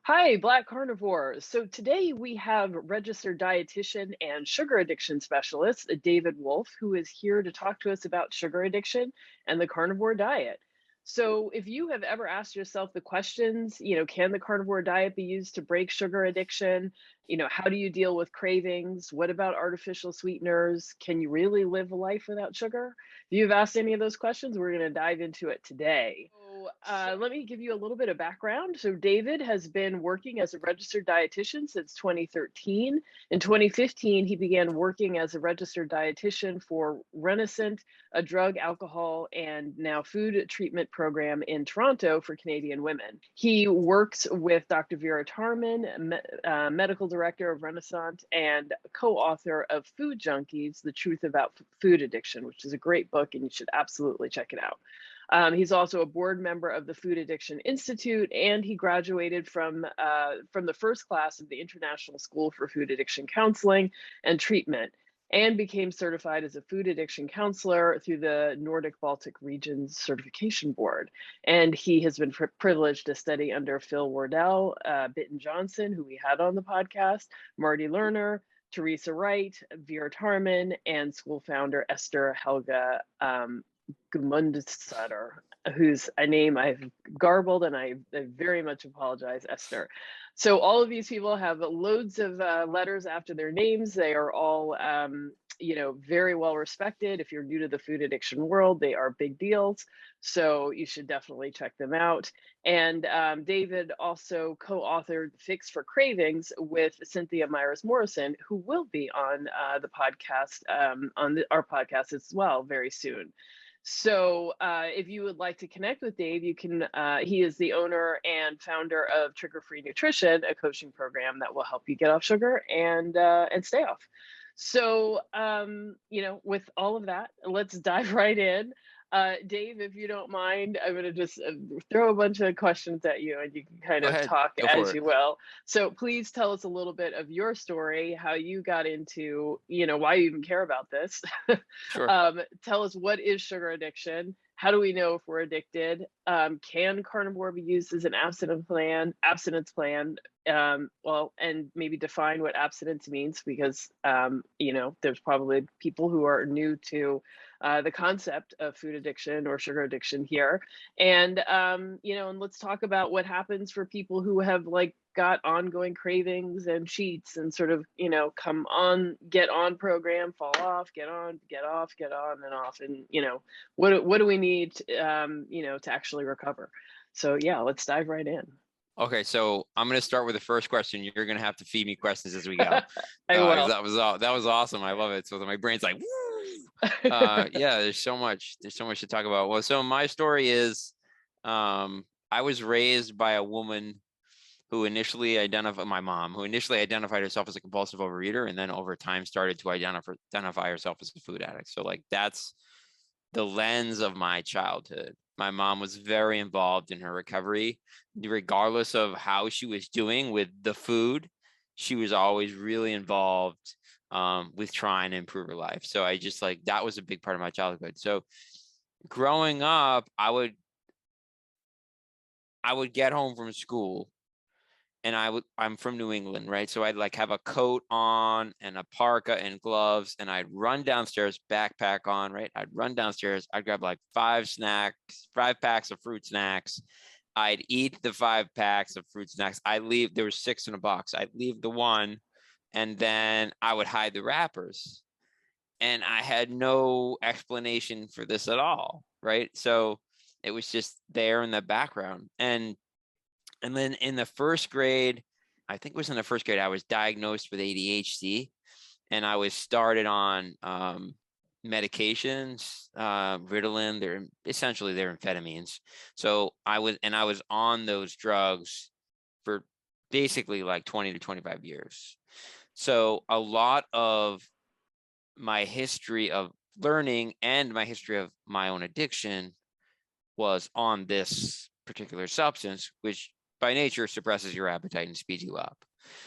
Hi, Black Carnivore. So today we have registered dietitian and sugar addiction specialist, David Wolfe, who is here to talk to us about sugar addiction and the carnivore diet. So if you have ever asked yourself the questions, can the carnivore diet be used to break sugar addiction? How do you deal with cravings? What about artificial sweeteners? Can you really live a life without sugar? If you've asked any of those questions, we're going to dive into it today. Let me give you a little bit of background. So, David has been working as a registered dietitian since 2013. In 2015, he began working as a registered dietitian for Renascent, a drug, alcohol, and now food treatment program in Toronto for Canadian women. He works with Dr. Vera Tarman, medical director of Renascent and co-author of Food Junkies, The Truth About Food Addiction, which is a great book and you should absolutely check it out. He's also a board member of the Food Addiction Institute, and he graduated from the first class of the International School for Food Addiction Counseling and Treatment, and became certified as a food addiction counselor through the Nordic Baltic Regions Certification Board. And he has been privileged to study under Phil Werdell, Bitten Jonsson, who we had on the podcast, Marty Lerner, Theresa Wright, Vera Tarman, and school founder Esther Helga Guðmundsdóttir, whose a name I've garbled, and I very much apologize, Esther. So all of these people have loads of letters after their names. They are all, very well respected. If you're new to the food addiction world, they are big deals. So you should definitely check them out. And David also co-authored Fix for Cravings with Cynthia Myers-Morrison, who will be on the podcast, our podcast as well very soon. So if you would like to connect with Dave, you can, he is the owner and founder of Trigger Free Nutrition, a coaching program that will help you get off sugar and stay off. So, with all of that, let's dive right in. Dave, if you don't mind, I'm going to just throw a bunch of questions at you and you can kind Go of ahead. talk Go as for it. you will. So please tell us a little bit of your story, how you got into, why you even care about this. Sure. Tell us, what is sugar addiction? How do we know if we're addicted? Can carnivore be used as an abstinence plan? And maybe define what abstinence means, because there's probably people who are new to the concept of food addiction or sugar addiction here. And and let's talk about what happens for people who have got ongoing cravings and cheats and sort of, get on program, fall off, get on, get off, get on and off. And, what do we need to actually recover? So yeah, let's dive right in. Okay, so I'm going to start with the first question. You're going to have to feed me questions as we go. I will. That was awesome. I love it. So my brain's like, woo! Yeah, there's so much to talk about. Well, so my story is, I was raised by a woman who initially identified herself as a compulsive overeater, and then over time started to identify herself as a food addict. So that's the lens of my childhood. My mom was very involved in her recovery, regardless of how she was doing with the food. She was always really involved with trying to improve her life. So I just that was a big part of my childhood. So growing up, I would get home from school, and I'm from New England, right? So I'd have a coat on and a parka and gloves, and I'd run downstairs, backpack on, right? I'd run downstairs. I'd grab 5 packs of fruit snacks. I'd eat the 5 packs of fruit snacks. There was 6 in a box. I'd leave the one, and then I would hide the wrappers. And I had no explanation for this at all, right? So it was just there in the background. And then in the first grade, I think it was in the first grade, I was diagnosed with ADHD, and I was started on medications, Ritalin. They're amphetamines. So I was on those drugs for basically 20 to 25 years. So a lot of my history of learning and my history of my own addiction was on this particular substance, which by nature suppresses your appetite and speeds you up.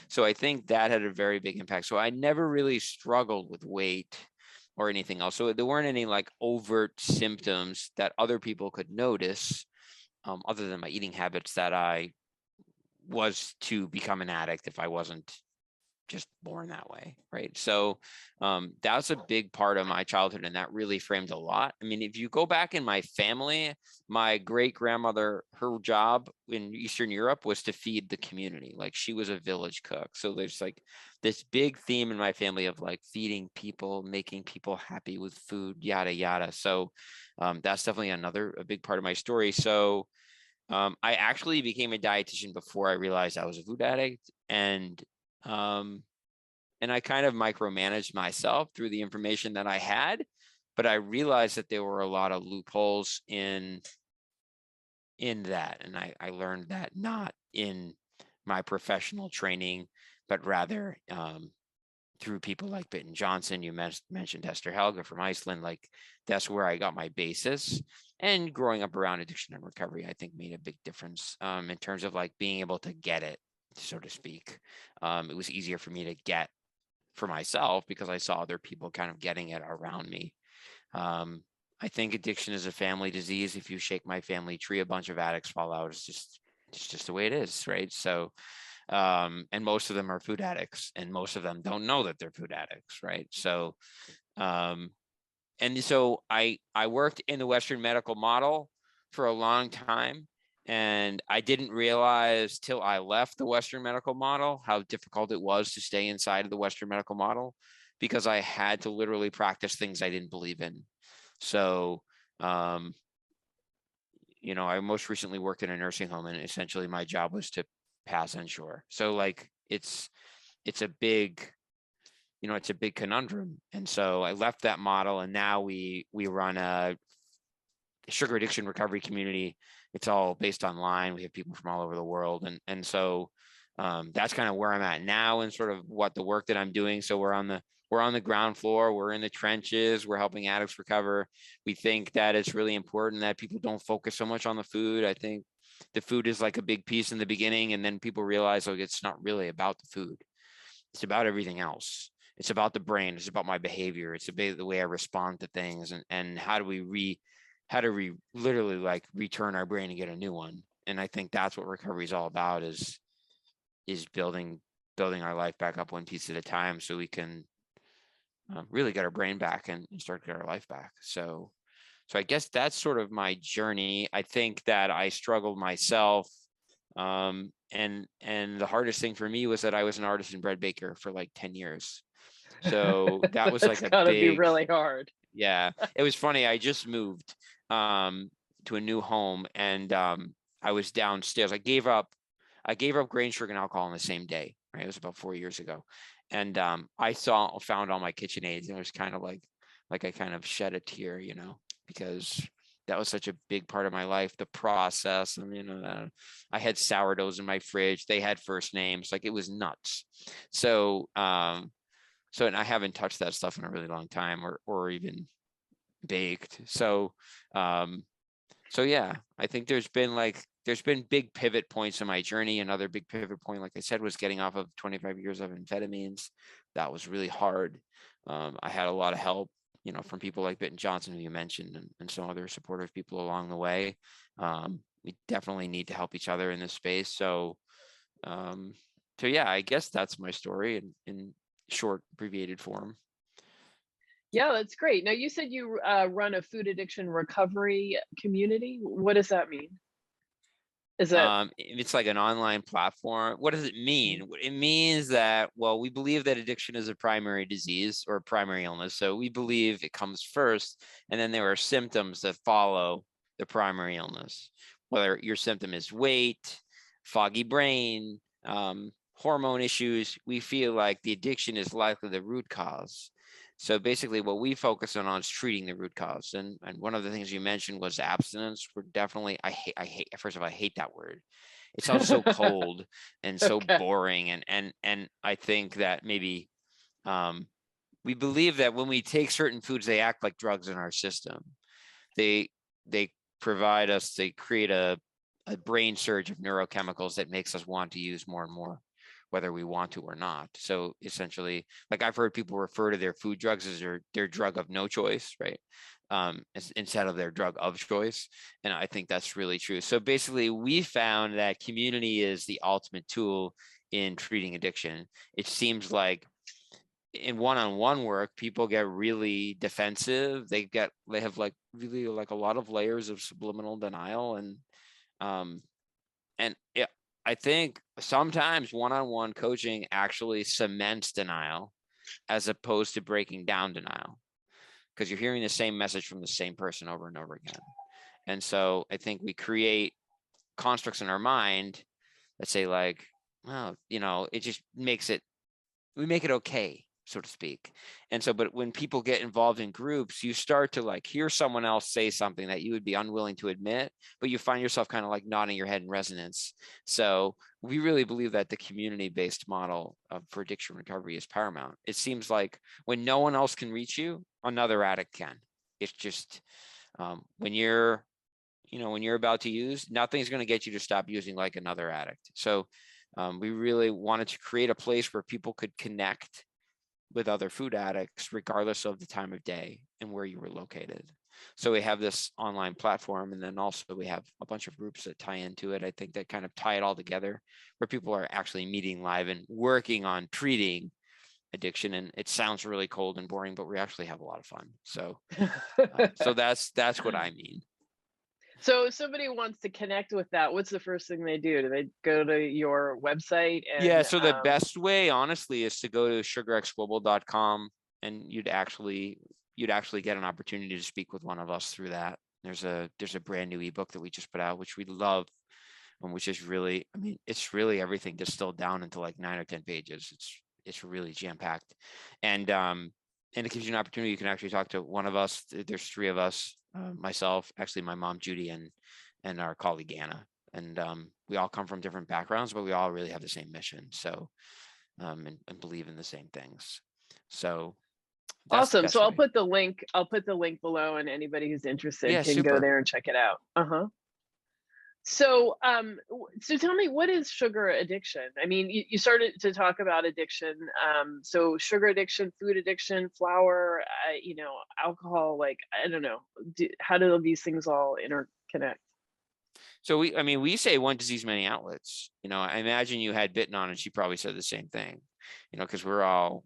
So I think that had a very big impact. So I never really struggled with weight or anything else. So there weren't any overt symptoms that other people could notice, other than my eating habits that I was to become an addict if I wasn't just born that way, right? So that's a big part of my childhood, and that really framed a lot. I mean, if you go back in my family, my great grandmother, her job in Eastern Europe was to feed the community. Like, she was a village cook. So there's like this big theme in my family of like feeding people, making people happy with food, yada yada. So that's definitely a big part of my story. So I actually became a dietitian before I realized I was a food addict, um, and I kind of micromanaged myself through the information that I had, but I realized that there were a lot of loopholes in that, and I learned that not in my professional training, but rather through people like Bitten, Jonsson. You mentioned Esther, Helga from Iceland. Like, that's where I got my basis. And growing up around addiction and recovery, I think made a big difference in terms of like being able to get it, so to speak. It was easier for me to get for myself because I saw other people kind of getting it around me. I think addiction is a family disease. If you shake my family tree, a bunch of addicts fall out. It's just the way it is, right? So and most of them are food addicts, and most of them don't know that they're food addicts, right? So and so I worked in the Western medical model for a long time, and I didn't realize till I left the Western medical model how difficult it was to stay inside of the Western medical model, because I had to literally practice things I didn't believe in. So I most recently worked in a nursing home, and essentially my job was to pass ensure. So like it's a big conundrum. And so I left that model, and now we run a sugar addiction recovery community. It's all based online. We have people from all over the world. And so that's kind of where I'm at now, and sort of what the work that I'm doing. So we're on the ground floor, we're in the trenches, we're helping addicts recover. We think that it's really important that people don't focus so much on the food. I think the food is like a big piece in the beginning, and then people realize, like, it's not really about the food. It's about everything else. It's about the brain. It's about my behavior. It's about the way I respond to things, and how do we literally like return our brain and get a new one. And I think that's what recovery is all about, is building our life back up one piece at a time, so we can really get our brain back and start to get our life back. So I guess that's sort of my journey. I think that I struggled myself. And the hardest thing for me was that I was an artisan bread baker for like 10 years. So that was That's like a gotta be big, really hard. yeah, it was funny. I just moved to a new home, and I was downstairs. I gave up grain, sugar, and alcohol on the same day, right? It was about 4 years ago. And I found all my KitchenAids, and it was kind of like I kind of shed a tear, because that was such a big part of my life, the process. And I had sourdoughs in my fridge. They had first names. Like, it was nuts. So and I haven't touched that stuff in a really long time, or even baked. So yeah, I think there's been big pivot points in my journey. Another big pivot point, like I said, was getting off of 25 years of amphetamines. That was really hard. I had a lot of help, from people like Bitten, Jonsson, who you mentioned, and some other supportive people along the way. We definitely need to help each other in this space. So yeah, I guess that's my story in short, abbreviated form. Yeah, that's great. Now, you said you run a food addiction recovery community. What does that mean? Is that It's like an online platform. What does it mean? It means that, well, we believe that addiction is a primary disease or a primary illness. So we believe it comes first, and then there are symptoms that follow the primary illness. Whether your symptom is weight, foggy brain, hormone issues, we feel like the addiction is likely the root cause. So basically what we focus on is treating the root cause. And one of the things you mentioned was abstinence. We're definitely, I hate, first of all, I hate that word. It sounds so cold and so okay? boring. And I think that maybe we believe that when we take certain foods, they act like drugs in our system. They create a brain surge of neurochemicals that makes us want to use more and more. whether we want to or not. So essentially, like I've heard people refer to their food drugs as their drug of no choice, right? Instead of their drug of choice. And I think that's really true. So basically, we found that community is the ultimate tool in treating addiction. It seems like in one-on-one work, people get really defensive. They have like really like a lot of layers of subliminal denial, and I think sometimes one-on-one coaching actually cements denial as opposed to breaking down denial, because you're hearing the same message from the same person over and over again. And so I think we create constructs in our mind that say like, well, it just we make it okay, so to speak. And so, but when people get involved in groups, you start to like hear someone else say something that you would be unwilling to admit, but you find yourself kind of like nodding your head in resonance. So we really believe that the community-based model for addiction recovery is paramount. It seems like when no one else can reach you, another addict can. It's just when you're about to use, nothing's going to get you to stop using like another addict. So we really wanted to create a place where people could connect with other food addicts, regardless of the time of day and where you were located. So we have this online platform, and then also we have a bunch of groups that tie into it. I think that kind of tie it all together, where people are actually meeting live and working on treating addiction. And it sounds really cold and boring, but we actually have a lot of fun. So, so that's what I mean. So if somebody wants to connect with that, what's the first thing they do? Do they go to your website? And so the best way, honestly, is to go to sugarxglobal.com, and you'd actually get an opportunity to speak with one of us through that. There's a brand new ebook that we just put out, which we love, and which is really, I mean, it's really everything distilled down into like 9 or 10 pages. It's really jam-packed. And it gives you an opportunity. You can actually talk to one of us. There's 3 of us, myself, actually my mom, Judy, and our colleague, Anna. And we all come from different backgrounds, but we all really have the same mission. So, and believe in the same things. So that's awesome. So way. I'll put the link below, and anybody who's interested can go there and check it out. So, so tell me, what is sugar addiction? I mean, you started to talk about addiction. So sugar addiction, food addiction, flour, alcohol, like, I don't know, how do these things all interconnect? So we say one disease, many outlets. I imagine you had Bitten on, and she probably said the same thing, because we're all,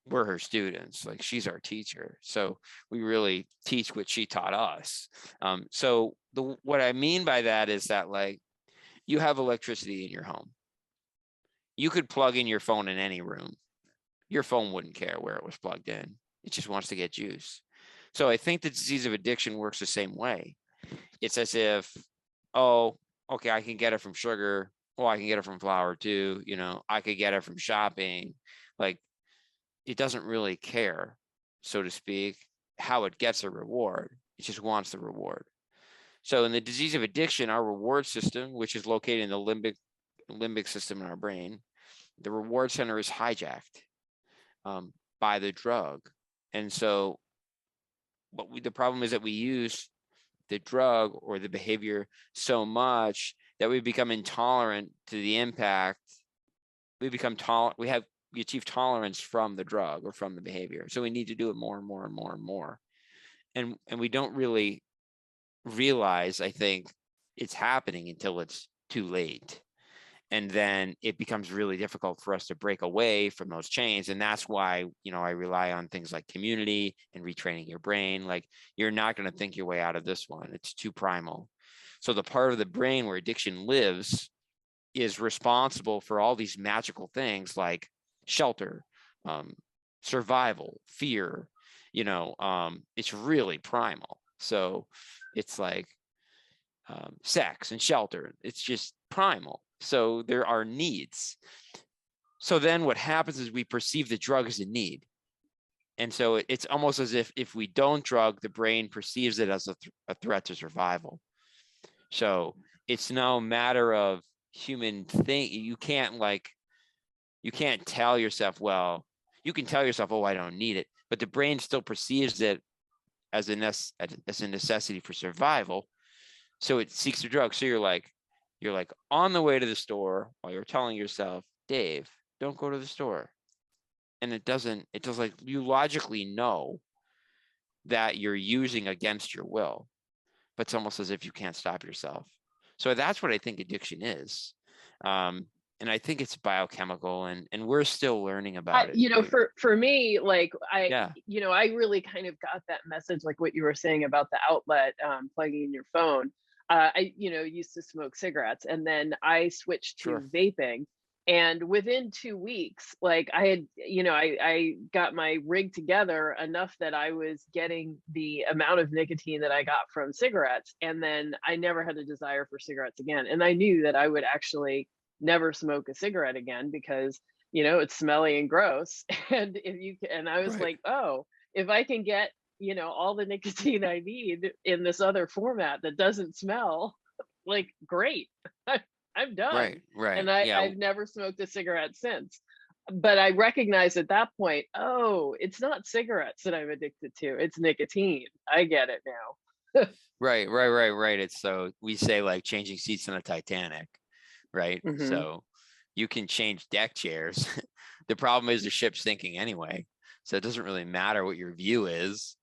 we're her students. Like, she's our teacher. So we really teach what she taught us. So what I mean by that is that, like, you have electricity in your home. You could plug in your phone in any room. Your phone wouldn't care where it was plugged in. It just wants to get juice. So I think the disease of addiction works the same way. It's as if, oh, okay, I can get it from sugar. Oh, I can get it from flour too. I could get it from shopping. Like, it doesn't really care, so to speak, how it gets a reward. It just wants the reward. So in the disease of addiction, our reward system, which is located in the limbic system in our brain, the reward center is hijacked by the drug. And so the problem is that we use the drug or the behavior so much that we become intolerant to the impact. We become tolerant. We achieve tolerance from the drug or from the behavior. So we need to do it more and more and more and more. And we don't really realize, I think, it's happening until it's too late. And then it becomes really difficult for us to break away from those chains. And that's why, I rely on things like community and retraining your brain. Like, you're not going to think your way out of this one. It's too primal. So the part of the brain where addiction lives is responsible for all these magical things like shelter, survival, fear. It's really primal. So it's like sex and shelter. It's just primal. So there are needs. So then what happens is we perceive the drug as a need. And so it's almost as if we don't drug, the brain perceives it as a threat to survival. So it's no matter of human thing. You can't tell yourself, well, you can tell yourself, oh, I don't need it. But the brain still perceives it as a necessity for survival. So it seeks the drug. So you're like, You're like on the way to the store while you're telling yourself, Dave, don't go to the store. And it does like you logically know that you're using against your will, but it's almost as if you can't stop yourself. So that's what I think addiction is. And I think it's biochemical, and we're still learning about it. Right? For me, like Yeah, I really kind of got that message, like what you were saying about the outlet plugging in your phone. I used to smoke cigarettes, and then I switched to sure. vaping. And within 2 weeks, like I had, I got my rig together enough that I was getting the amount of nicotine that I got from cigarettes. And then I never had a desire for cigarettes again. And I knew that I would actually never smoke a cigarette again because it's smelly and gross. And I was Right. like, oh, if I can get all the nicotine I need in this other format that doesn't smell, like, great. I'm done. Right. And Yeah. I've never smoked a cigarette since. But I recognized at that point, oh, it's not cigarettes that I'm addicted to, it's nicotine. I get it now. Right. It's so we say like changing seats in a Titanic, right? Hmm. So you can change deck chairs. The problem is the ship's sinking anyway. So it doesn't really matter what your view is.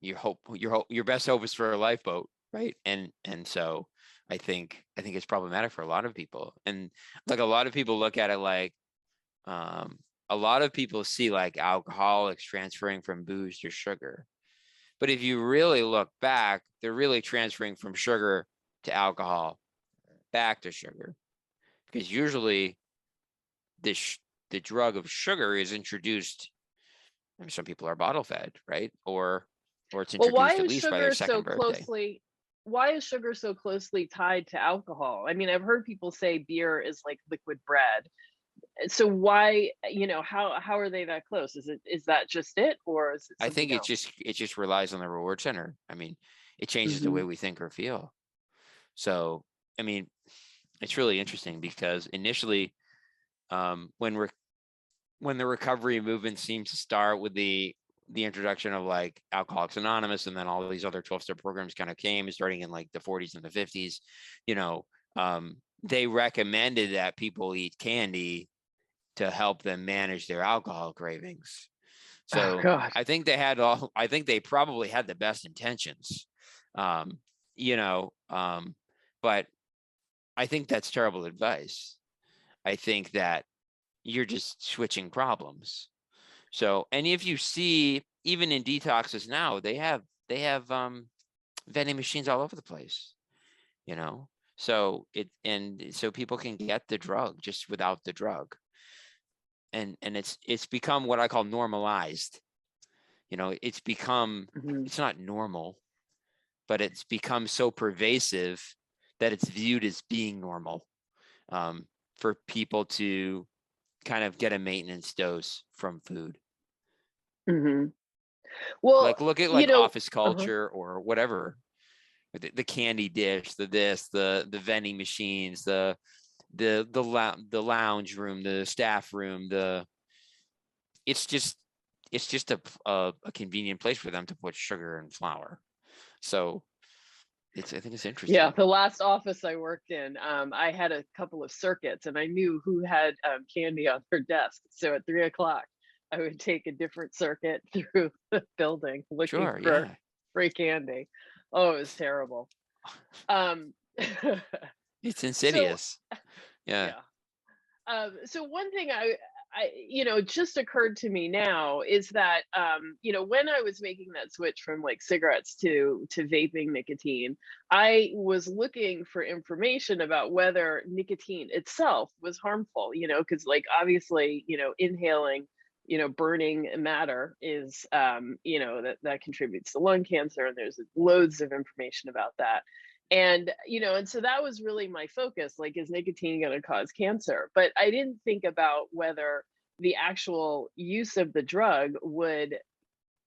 Your best hope is for a lifeboat, right? And so I think it's problematic for a lot of people. And like a lot of people look at it like a lot of people see like alcoholics transferring from booze to sugar. But if you really look back, they're really transferring from sugar to alcohol, back to sugar, because usually the drug of sugar is introduced. I mean, some people are bottle fed, right? Or it's Well, introduced at least by their second birthday. why is sugar so closely tied to alcohol? I mean, I've heard people say beer is like liquid bread. So why, how are they that close? Is that just it, or is it I something think else? it just relies on the reward center. I mean, it changes the way Hmm. we think or feel. So, I mean, it's really interesting because initially, when the recovery movement seems to start with the introduction of like Alcoholics Anonymous, and then all of these other 12-step programs kind of came starting in like the 40s and the 50s, they recommended that people eat candy to help them manage their alcohol cravings. Oh So God. I think they probably had the best intentions, um, you know, um, but I think that's terrible advice. I think that you're just switching problems. So, and if you see, even in detoxes now, they have vending machines all over the place, you know. So people can get the drug just without the drug, and it's become what I call normalized. It's become Hmm. it's not normal, but it's become so pervasive that it's viewed as being normal, for people to kind of get a maintenance dose from food. Hmm. Well, Like look at you like know, office uh-huh. culture or whatever, the candy dish, the vending machines, the lounge room, the staff room, it's just a convenient place for them to put sugar and flour. So I think it's Yeah, interesting. the last office I worked in, I had a couple of circuits, and I knew who had candy on their desk. So at 3 o'clock, I would take a different circuit through the building looking Sure, for yeah. free candy. Oh, it was terrible. Um, It's so insidious. Yeah. yeah. So one thing just occurred to me now is that, when I was making that switch from like cigarettes to vaping nicotine, I was looking for information about whether nicotine itself was harmful, because like obviously, inhaling, burning matter is, that contributes to lung cancer, and there's loads of information about that. And so that was really my focus, like, is nicotine going to cause cancer? But I didn't think about whether the actual use of the drug would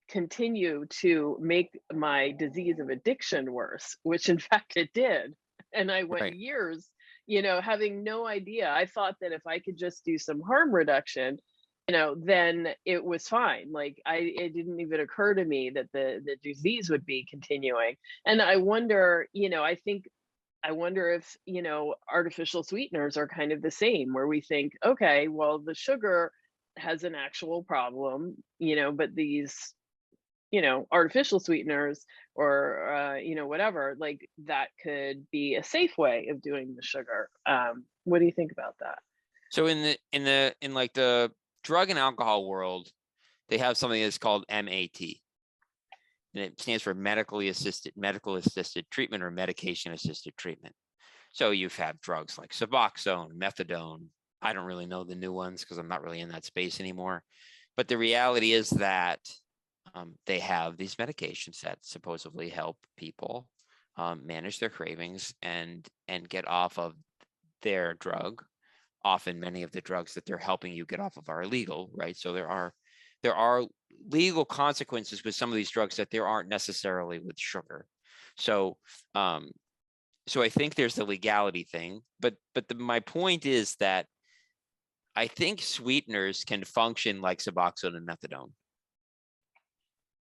continue to make my disease of addiction worse, which in fact it did. And I went Right. years, having no idea. I thought that if I could just do some harm reduction, then it was fine. Like, it didn't even occur to me that the disease would be continuing. And I wonder, I wonder if, artificial sweeteners are kind of the same, where we think, okay, well, the sugar has an actual problem, but these, artificial sweeteners or, whatever, like that could be a safe way of doing the sugar. What do you think about that? So in like the drug and alcohol world, they have something that's called MAT, and it stands for medical assisted treatment or medication assisted treatment. So you've had drugs like Suboxone, methadone. I don't really know the new ones because I'm not really in that space anymore. But the reality is that they have these medications that supposedly help people manage their cravings and get off of their drug. Often many of the drugs that they're helping you get off of are illegal, right? So there are legal consequences with some of these drugs that there aren't necessarily with sugar. So so I think there's the legality thing, but my point is that I think sweeteners can function like Suboxone and methadone,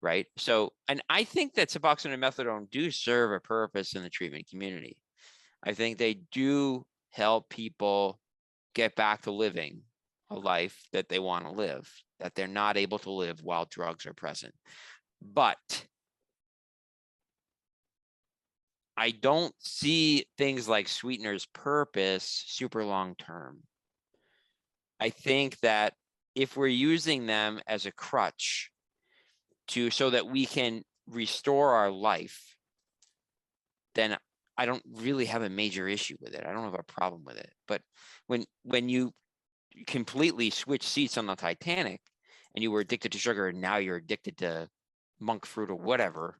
right? So, and I think that Suboxone and methadone do serve a purpose in the treatment community. I think they do help people get back to living a life that they want to live, that they're not able to live while drugs are present. But I don't see things like sweeteners' purpose super long term. I think that if we're using them as a crutch so that we can restore our life, then I don't really have a major issue with it. I don't have a problem with it. But when you completely switch seats on the Titanic and you were addicted to sugar and now you're addicted to monk fruit or whatever,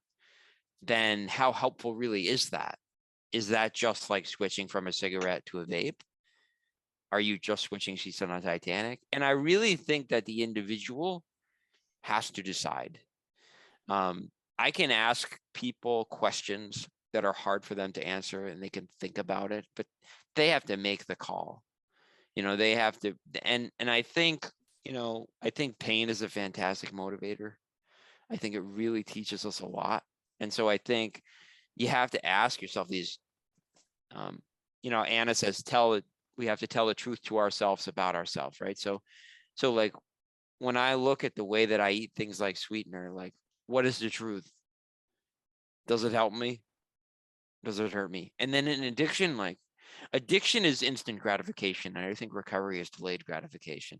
then how helpful really is that? Is that just like switching from a cigarette to a vape? Are you just switching seats on the Titanic? And I really think that the individual has to decide. I can ask people questions that are hard for them to answer and they can think about it, but they have to make the call. They have to, and I think, I think pain is a fantastic motivator. I think it really teaches us a lot. And so I think you have to ask yourself these, Anna says, we have to tell the truth to ourselves about ourselves, right? So like when I look at the way that I eat things like sweetener, like what is the truth? Does it help me? Does it hurt me? And then in addiction, like addiction is instant gratification. And I think recovery is delayed gratification.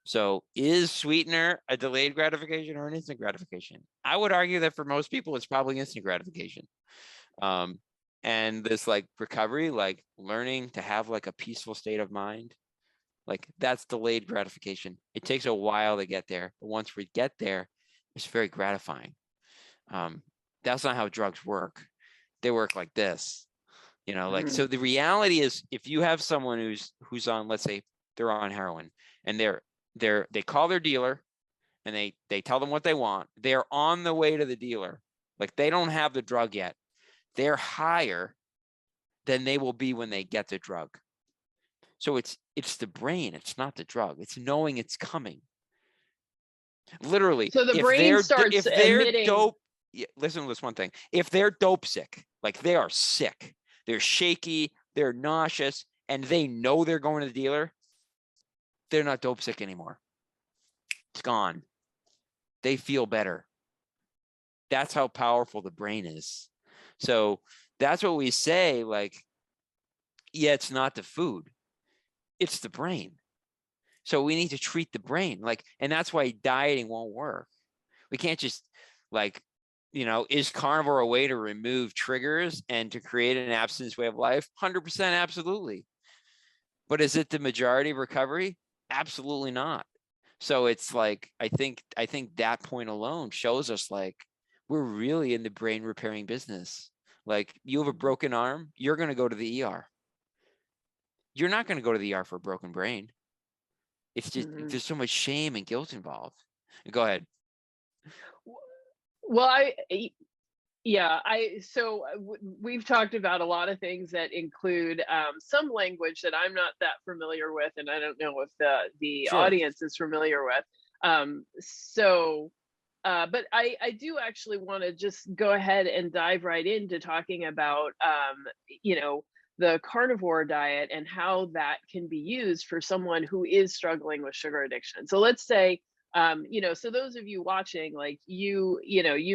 So is sweetener a delayed gratification or an instant gratification? I would argue that for most people, it's probably instant gratification. And this like recovery, like learning to have like a peaceful state of mind, like that's delayed gratification. It takes a while to get there. But once we get there, it's very gratifying. That's not how drugs work. They work like this, like, so the reality is if you have someone who's on, let's say they're on heroin and they call their dealer and they tell them what they want. They're on the way to the dealer. Like they don't have the drug yet. They're higher than they will be when they get the drug. So it's the brain. It's not the drug. It's knowing it's coming. Literally. So the brain starts if they're emitting. dope, listen to this one thing. If they're dope sick, like they are sick, they're shaky, they're nauseous, and they know they're going to the dealer, they're not dope sick anymore. It's gone. They feel better. That's how powerful the brain is. So that's what we say, like, yeah, it's not the food, it's the brain. So we need to treat the brain, like, and that's why dieting won't work. We can't just like, is carnivore a way to remove triggers and to create an abstinence way of life? 100% absolutely. But is it the majority of recovery? Absolutely not. So it's like, I think that point alone shows us like we're really in the brain repairing business. Like you have a broken arm, you're going to go to the ER. You're not going to go to the ER for a broken brain. It's just, there's so much shame and guilt involved. Go ahead. Well, we've talked about a lot of things that include some language that I'm not that familiar with, and I don't know if the Sure. audience is familiar with. So But I do actually want to just go ahead and dive right into talking about, the carnivore diet and how that can be used for someone who is struggling with sugar addiction. So let's say, so those of you watching, like you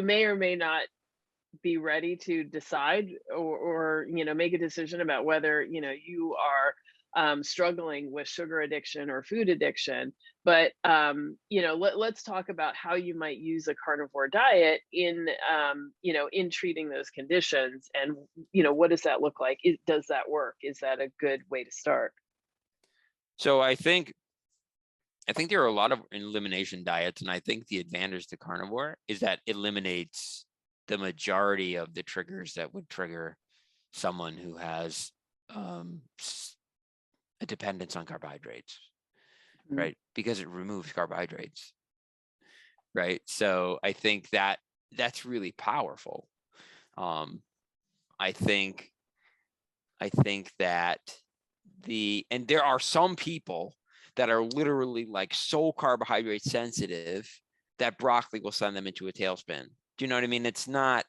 may or may not be ready to decide or make a decision about whether you are struggling with sugar addiction or food addiction. But let's talk about how you might use a carnivore diet in treating those conditions, and what does that look like? Does that work? Is that a good way to start? So I think there are a lot of elimination diets, and I think the advantage to carnivore is that it eliminates the majority of the triggers that would trigger someone who has a dependence on carbohydrates, Mhm. right? Because it removes carbohydrates, right? So I think that that's really powerful. I think that and there are some people that are literally like so carbohydrate sensitive that broccoli will send them into a tailspin. Do you know what I mean? It's not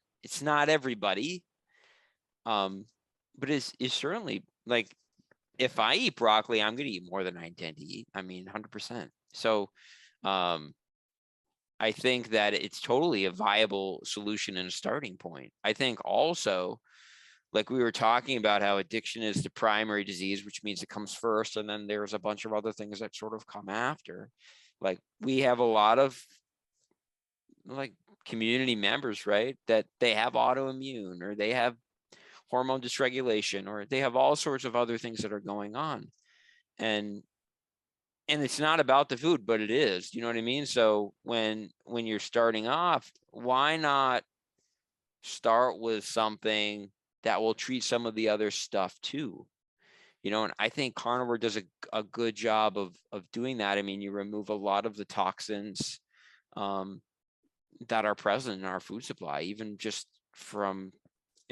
everybody. But it's certainly like, if I eat broccoli, I'm going to eat more than I intend to eat. I mean, 100%. So, I think that it's totally a viable solution and a starting point. I think also, like we were talking about, how addiction is the primary disease, which means it comes first, and then there's a bunch of other things that sort of come after. Like, we have a lot of like community members, right, that they have autoimmune, or they have hormone dysregulation, or they have all sorts of other things that are going on. And it's not about the food, but it is, you know what I mean? So when you're starting off, why not start with something that will treat some of the other stuff too? And I think carnivore does a good job of doing that. I mean, you remove a lot of the toxins that are present in our food supply, even just from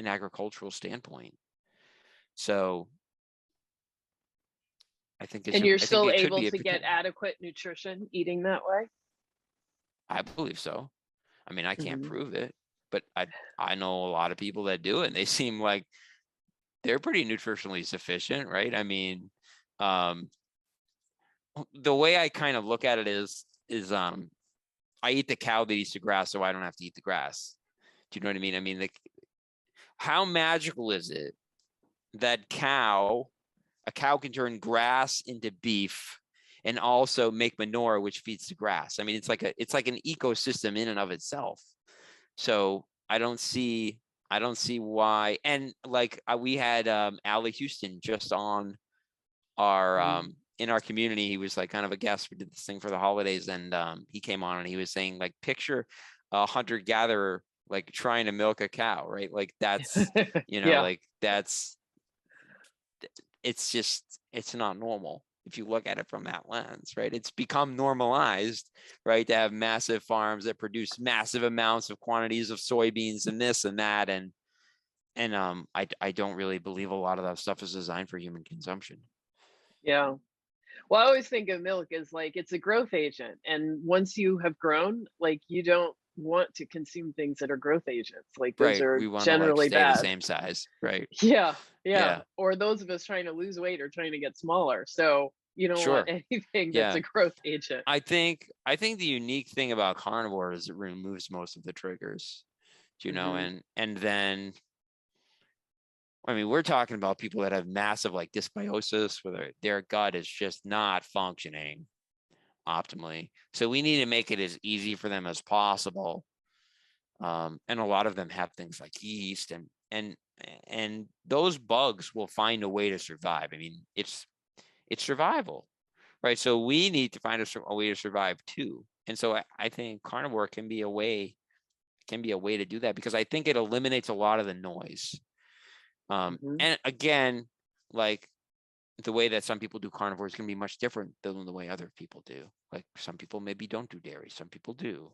an agricultural standpoint. So I think And you're I think still it could able be a to get potential. adequate nutrition eating that way? I believe so. I mean, I can't Hmm. prove it, but I know a lot of people that do it, and they seem like they're pretty nutritionally sufficient, right? I mean, um, the way I kind of look at it is I eat the cow that eats the grass, so I don't have to eat the grass. Do you know what I mean? I mean, like, how magical is it that a cow can turn grass into beef and also make manure, which feeds the grass? I mean, it's like an ecosystem in and of itself. So I don't see why. And like, we had Allie Houston just on our in our community. He was like kind of a guest. We did this thing for the holidays, and he came on and he was saying, like, picture a hunter gatherer like trying to milk a cow, right? Like, that's Yeah. like, that's it's not normal if you look at it from that lens, right? It's become normalized, right, to have massive farms that produce massive amounts of quantities of soybeans and this and that, and I don't really believe a lot of that stuff is designed for human consumption. Yeah. Well, I always think of milk as like it's a growth agent. And once you have grown, like you don't want to consume things that are growth agents. Like those Right. are We want to like generally stay the bad. same size, right? Yeah. Yeah. Yeah. Or those of us trying to lose weight or trying to get smaller. So you don't want Sure. anything that's Yeah. a growth agent. I think the unique thing about carnivore is it removes most of the triggers, Hmm. and then, I mean, we're talking about people that have massive like dysbiosis, where their gut is just not functioning optimally. So we need to make it as easy for them as possible. And a lot of them have things like yeast, and those bugs will find a way to survive. I mean, it's survival, right? So we need to find a way to survive too. And so I think carnivore can be a way to do that, because I think it eliminates a lot of the noise. Hmm. And again, like, the way that some people do carnivore is going to be much different than the way other people do. Like, some people maybe don't do dairy, some people do.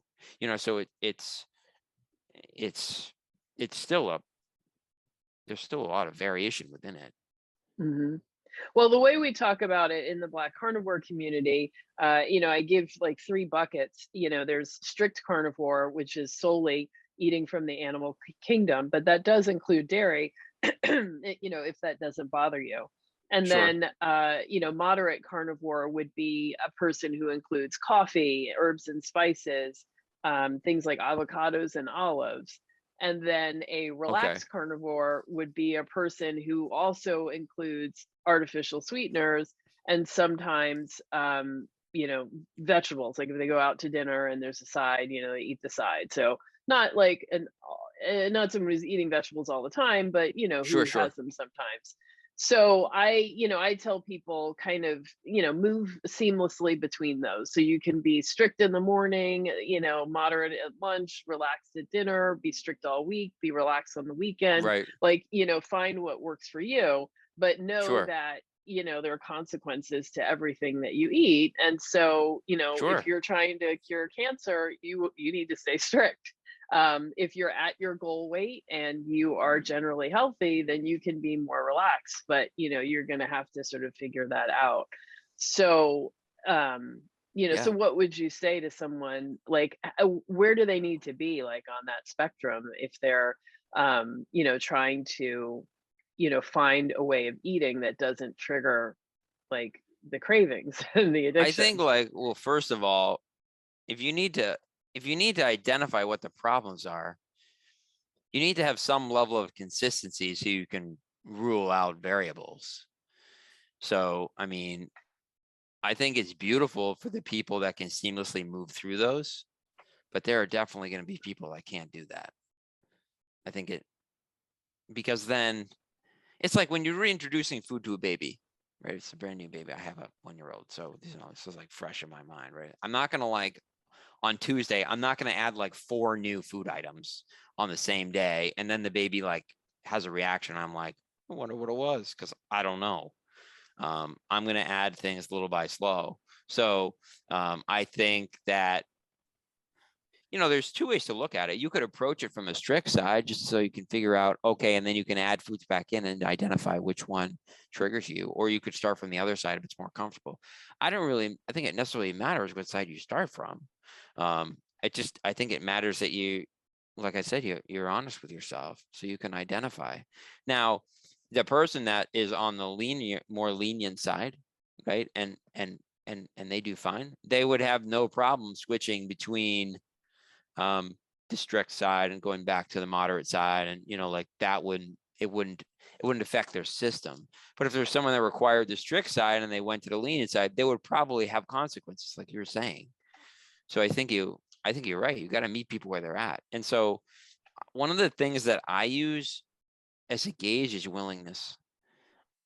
So it's it's still there's still a lot of variation within it. Hmm. Well, the way we talk about it in the Black carnivore community, I give like 3 buckets. There's strict carnivore, which is solely eating from the animal kingdom, but that does include dairy, if that doesn't bother you. And Sure. then, moderate carnivore would be a person who includes coffee, herbs and spices, things like avocados and olives. And then a Okay. relaxed carnivore would be a person who also includes artificial sweeteners and sometimes, vegetables. Like if they go out to dinner and there's a side, they eat the side. So not like not someone who's eating vegetables all the time, but Sure. who has Sure. them sometimes. So I tell people kind of, move seamlessly between those. So you can be strict in the morning, moderate at lunch, relaxed at dinner, be strict all week, be relaxed on the weekend, Right. like, find what works for you, but know Sure. that, there are consequences to everything that you eat. And so, if Sure. you're trying to cure cancer, you need to stay strict. If you're at your goal weight and you are generally healthy, then you can be more relaxed, but you're going to have to sort of figure that out. So, Yeah. so what would you say to someone like, where do they need to be like on that spectrum if they're, trying to, find a way of eating that doesn't trigger like the cravings and the I addiction? think like, well, first of all, if you need to identify what the problems are, you need to have some level of consistency so you can rule out variables. So, I mean, I think it's beautiful for the people that can seamlessly move through those, but there are definitely going to be people that can't do that. I think because then it's like when you're reintroducing food to a baby, right? It's a brand new baby. I have a 1-year-old, so this is like fresh in my mind, right? I'm not going to like on Tuesday, I'm not going to add like 4 new food items on the same day. And then the baby like has a reaction. I'm like, I wonder what it was because I don't know. I'm going to add things little by slow. So I think that, there's 2 ways to look at it. You could approach it from a strict side just so you can figure out, okay, and then you can add foods back in and identify which one triggers you. Or you could start from the other side if it's more comfortable. I think it necessarily matters what side you start from. I think it matters that you, like I said, you're honest with yourself so you can identify. Now, the person that is on the more lenient side, right? And they do fine. They would have no problem switching between the strict side and going back to the moderate side, and like that wouldn't affect their system. But if there's someone that required the strict side and they went to the lenient side, they would probably have consequences, like you're saying. So I think you're right. You got to meet people where they're at. And so one of the things that I use as a gauge is willingness.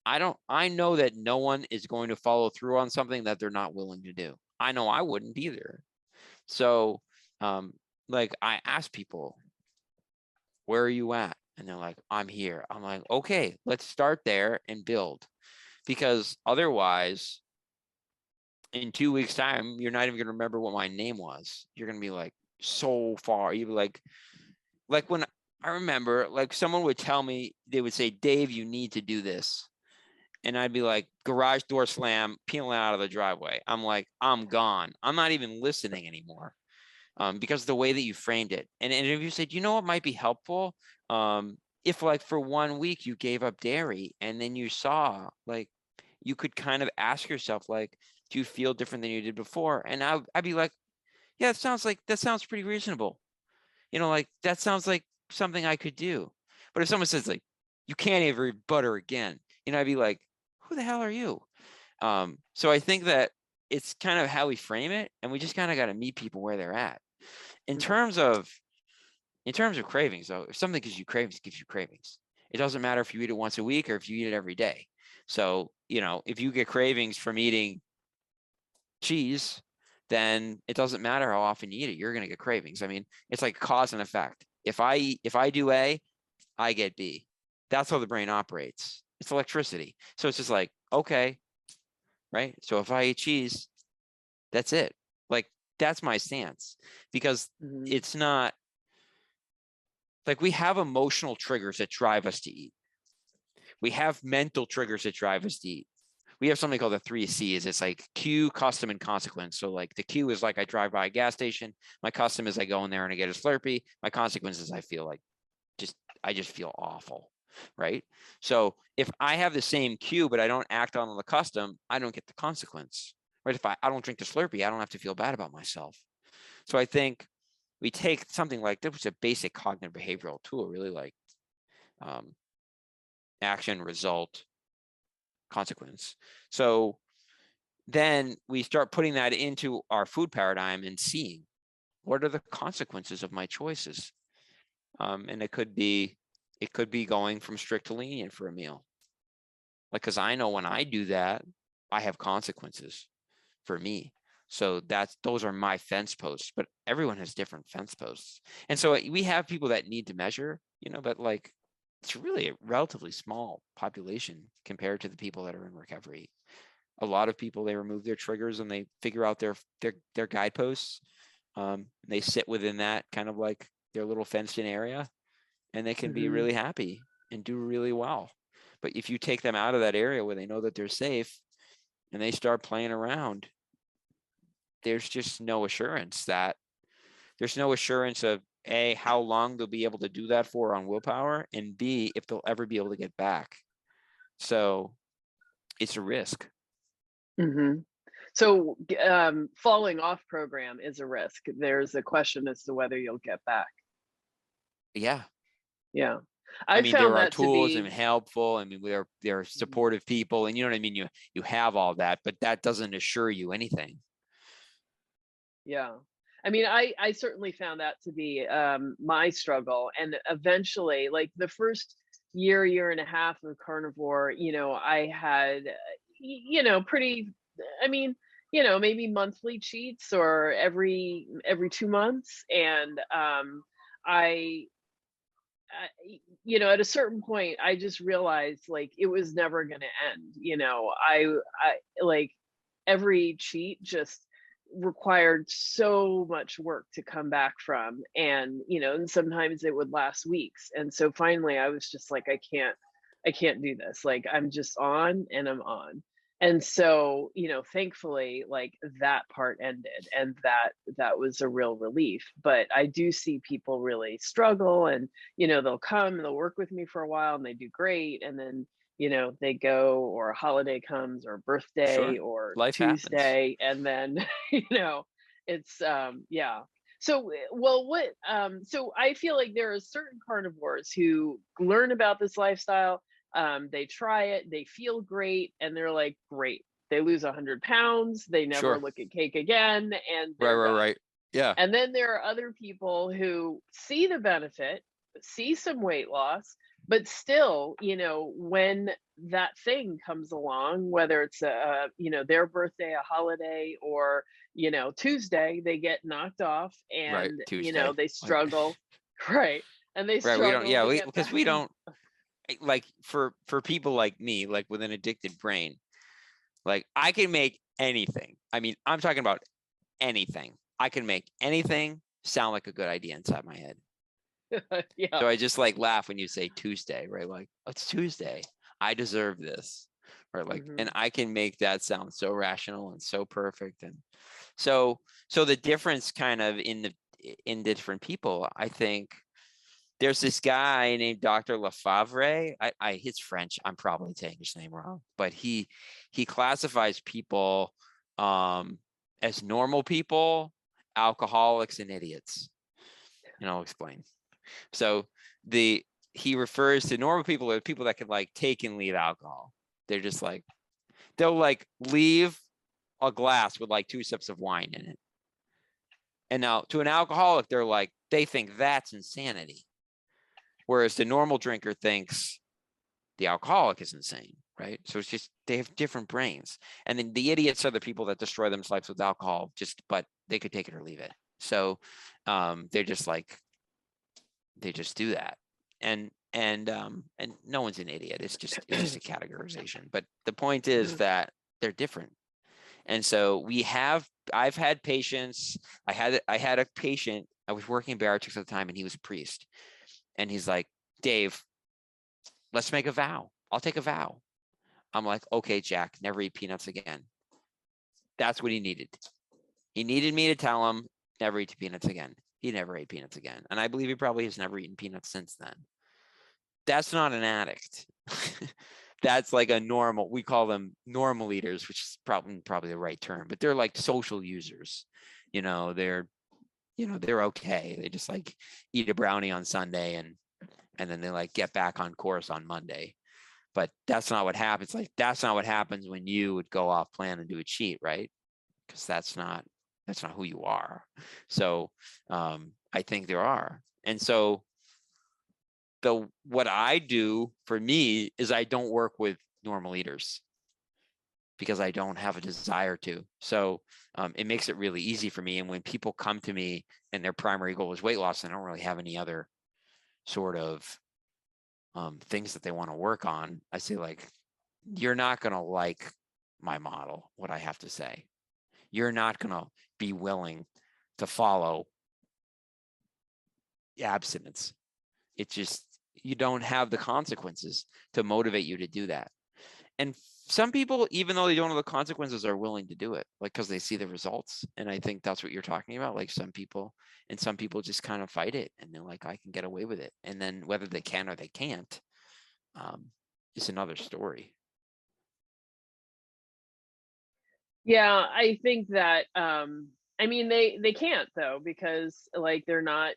I know that no one is going to follow through on something that they're not willing to do. I know I wouldn't either. So like I ask people, where are you at? And they're like, I'm here. I'm like, okay, let's start there and build. Because otherwise, in 2 weeks' time, you're not even going to remember what my name was. You're going to be like, so far. You'd be like when I remember, like someone would tell me, they would say, Dave, you need to do this. And I'd be like, garage door slam, peeling out of the driveway. I'm like, I'm gone. I'm not even listening anymore. Because of the way that you framed it. And if you said, what might be helpful? If like for 1 week you gave up dairy and then you saw, like, you could kind of ask yourself, like, do you feel different than you did before? And I'd be like, yeah, that sounds pretty reasonable. Like that sounds like something I could do. But if someone says like, you can't ever eat butter again, I'd be like, who the hell are you? So I think that it's kind of how we frame it, and we just kind of got to meet people where they're at. In terms of cravings, though, if something gives you cravings, it gives you cravings. It doesn't matter if you eat it once a week or if you eat it every day. So, if you get cravings from eating cheese, then it doesn't matter how often you eat it, you're going to get cravings. I mean, it's like cause and effect. If I do A, I get B. That's how the brain operates. It's electricity. So it's just like, okay, right? So if I eat cheese, that's it. Like, that's my stance, because Mhm. it's not like we have emotional triggers that drive us to eat. We have mental triggers that drive us to eat. we have something called the 3Cs. It's like cue, custom, and consequence. So like the cue is like I drive by a gas station. My custom is I go in there and I get a Slurpee. My consequence is I feel like I just feel awful, right? So if I have the same cue, but I don't act on the custom, I don't get the consequence, right? If I don't drink the Slurpee, I don't have to feel bad about myself. So I think we take something like that, which is a basic cognitive behavioral tool, really like action, result, consequence. So then we start putting that into our food paradigm and seeing what are the consequences of my choices. And it could be going from strict to lenient for a meal. Like, because I know when I do that, I have consequences for me. So those are my fence posts, but everyone has different fence posts. And so we have people that need to measure, but like, it's really a relatively small population compared to the people that are in recovery. A lot of people, they remove their triggers and they figure out their guideposts. They sit within that kind of like their little fenced in area, and they can be really happy and do really well. But if you take them out of that area where they know that they're safe and they start playing around, there's just no assurance of A, how long they'll be able to do that for on willpower, and B, if they'll ever be able to get back. So it's a risk. So falling off program is a risk. There's a question as to whether you'll get back. Yeah. I mean, found there are that tools to be and helpful. I mean, there are supportive people, and you know what I mean? You have all that, but that doesn't assure you anything. Yeah. I mean, I certainly found that to be my struggle. And eventually, like the first year and a half of carnivore, I had, pretty, I mean, maybe monthly cheats or every 2 months. And at a certain point, I just realized like it was never going to end. I like every cheat just required so much work to come back from, and and sometimes it would last weeks. And so finally I was just like, I can't do this. Like, I'm just on and I'm on. And so thankfully, like, that part ended, and that was a real relief. But I do see people really struggle, and they'll come and they'll work with me for a while and they do great, and then they go, or a holiday comes, or a birthday, Sure. or Life Tuesday, happens. and then it's yeah. So so I feel like there are certain carnivores who learn about this lifestyle, they try it, they feel great, and they're like, great, they lose 100 pounds, they never Sure. look at cake again, and they're done. Right. Yeah. And then there are other people who see the benefit, see some weight loss, but still, when that thing comes along, whether it's their birthday, a holiday, or, Tuesday, they get knocked off, Right. and, Tuesday. they struggle. Right. And they Right. We don't. struggle Yeah. to get Because back. we don't, like, for people like me, like with an addicted brain, like I can make anything. I mean, I'm talking about anything. I can make anything sound like a good idea inside my head. Yeah. So I just like laugh when you say Tuesday, right? Like, oh, it's Tuesday. I deserve this. Right. Like, and I can make that sound so rational and so perfect. And so the difference kind of in different people, I think there's this guy named Dr. Lefavre. He's French. I'm probably saying his name wrong, but he classifies people as normal people, alcoholics, and idiots. And I'll explain. So he refers to normal people as people that can like take and leave alcohol. They're just like, they'll like leave a glass with like 2 sips of wine in it. And now to an alcoholic, they're like, they think that's insanity. Whereas the normal drinker thinks the alcoholic is insane, right? So it's just, they have different brains. And then the idiots are the people that destroy themselves with alcohol, but they could take it or leave it. So they're just like, they just do that. And no one's an idiot. It's just a categorization. But the point is that they're different. And so I've had patients. I had a patient. I was working in bariatrics at the time, and he was a priest. And he's like, Dave, let's make a vow. I'll take a vow. I'm like, okay, Jack, never eat peanuts again. That's what he needed. He needed me to tell him, never eat peanuts again. He never ate peanuts again. And I believe he probably has never eaten peanuts since then. That's not an addict. That's like a normal, we call them normal eaters, which is probably the right term, but they're like social users. They're okay. They just like eat a brownie on Sunday and then they like get back on course on Monday. But that's not what happens. Like, that's not what happens when you would go off plan and do a cheat, right? Because that's not who you are. So I think there are. And so what I do for me is I don't work with normal eaters because I don't have a desire to. So it makes it really easy for me. And when people come to me and their primary goal is weight loss, and I don't really have any other sort of things that they want to work on, I say, like, you're not going to like my model, what I have to say. You're not going to be willing to follow abstinence. It's just, you don't have the consequences to motivate you to do that. And some people, even though they don't know the consequences, are willing to do it, like, because they see the results. And I think that's what you're talking about. Like, some people just kind of fight it, and they're like, I can get away with it. And then whether they can or they can't is another story. Yeah, I think that I mean, they can't, though, because like they're not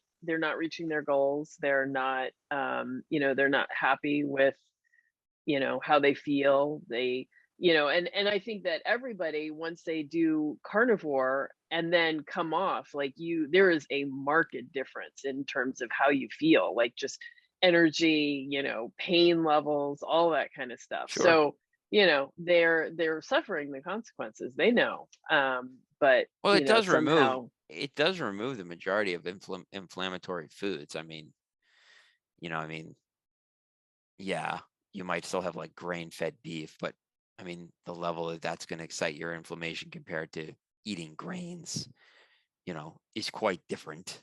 reaching their goals. They're not they're not happy with how they feel. They and I think that everybody, once they do carnivore and then come off, like, there is a marked difference in terms of how you feel, like just energy, pain levels, all that kind of stuff. Sure. So they're suffering the consequences, they know. But Well, it does somehow remove the majority of inflammatory foods. Yeah, you might still have like grain-fed beef, but I mean, the level that's going to excite your inflammation compared to eating grains, is quite different.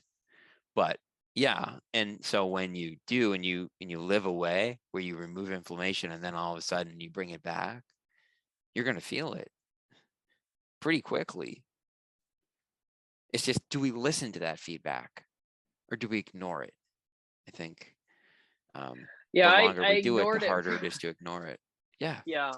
But yeah, and so when you do, and you live a way where you remove inflammation, and then all of a sudden you bring it back, you're going to feel it pretty quickly. It's just, do we listen to that feedback, or do we ignore it? I think yeah, the longer I we do it, ignored the it. harder it is to ignore it. Yeah. Yeah.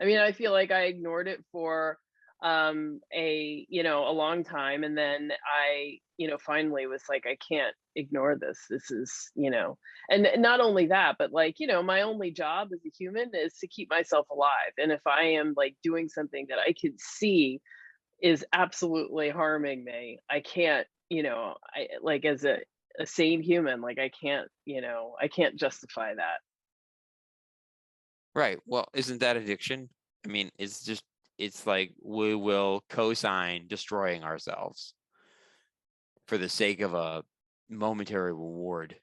I mean, I feel like I ignored it for a long time, and then I finally was like, I can't ignore this. This is, and not only that, but like, my only job as a human is to keep myself alive. And if I am like doing something that I can see is absolutely harming me, I can't, I like, as a sane human, like, I can't justify that. Right. Well, isn't that addiction? I mean, it's like we will co-sign destroying ourselves for the sake of a momentary reward.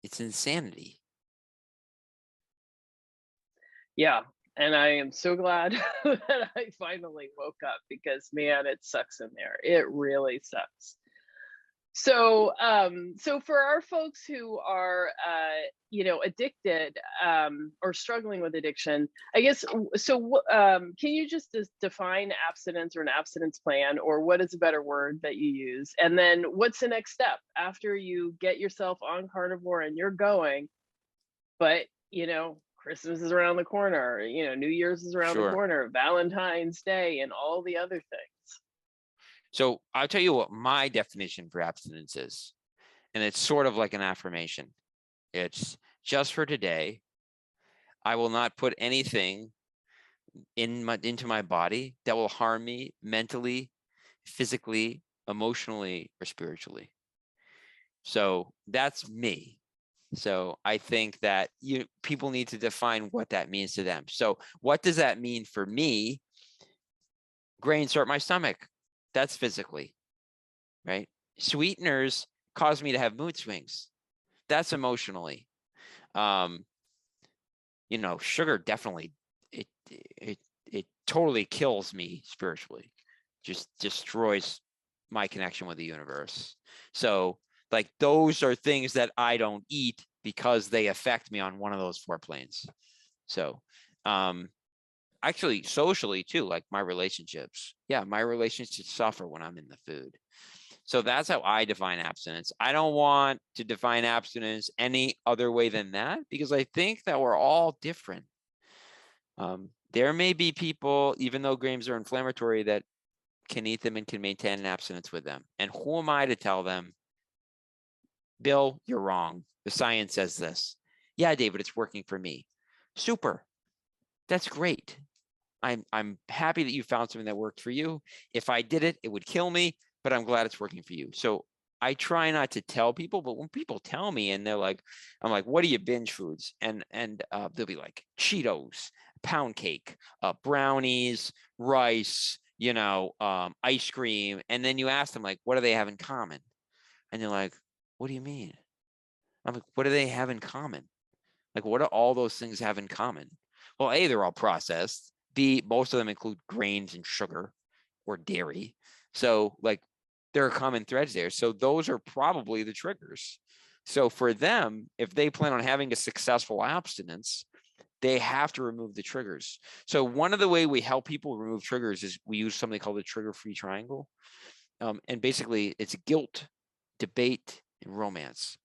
It's insanity. Yeah. And I am so glad that I finally woke up, because man, it sucks in there. It really sucks. So so for our folks who are addicted, or struggling with addiction, I guess, so can you just define abstinence, or an abstinence plan, or what is a better word that you use? And then what's the next step after you get yourself on carnivore and you're going, but Christmas is around the corner, New Year's is around the Sure. corner, Valentine's Day, and all the other things. So I'll tell you what my definition for abstinence is. And it's sort of like an affirmation. It's just for today. I will not put anything into my body that will harm me mentally, physically, emotionally, or spiritually. So that's me. So I think that people need to define what that means to them. So what does that mean for me? Grains hurt my stomach. That's physically, right? Sweeteners cause me to have mood swings. That's emotionally. Sugar definitely, it totally kills me spiritually. Just destroys my connection with the universe. So like, those are things that I don't eat because they affect me on one of those 4 planes. So Actually, socially too, like my relationships. Yeah, my relationships suffer when I'm in the food. So that's how I define abstinence. I don't want to define abstinence any other way than that, because I think that we're all different. There may be people, even though grains are inflammatory, that can eat them and can maintain an abstinence with them. And who am I to tell them, Bill, you're wrong. The science says this. Yeah, David, it's working for me. Super. That's great. I'm happy that you found something that worked for you. If I did it, it would kill me, but I'm glad it's working for you. So I try not to tell people, but when people tell me and they're like, I'm like, what are your binge foods? And they'll be like Cheetos, pound cake, brownies, rice, ice cream. And then you ask them, like, what do they have in common? And they're like, what do you mean? I'm like, what do they have in common? Like, what do all those things have in common? Well, A, they're all processed. B, most of them include grains and sugar or dairy. So, like, there are common threads there. So those are probably the triggers. So for them, if they plan on having a successful abstinence, they have to remove the triggers. So one of the way we help people remove triggers is we use something called the trigger-free triangle. And basically, it's guilt, debate, and romance.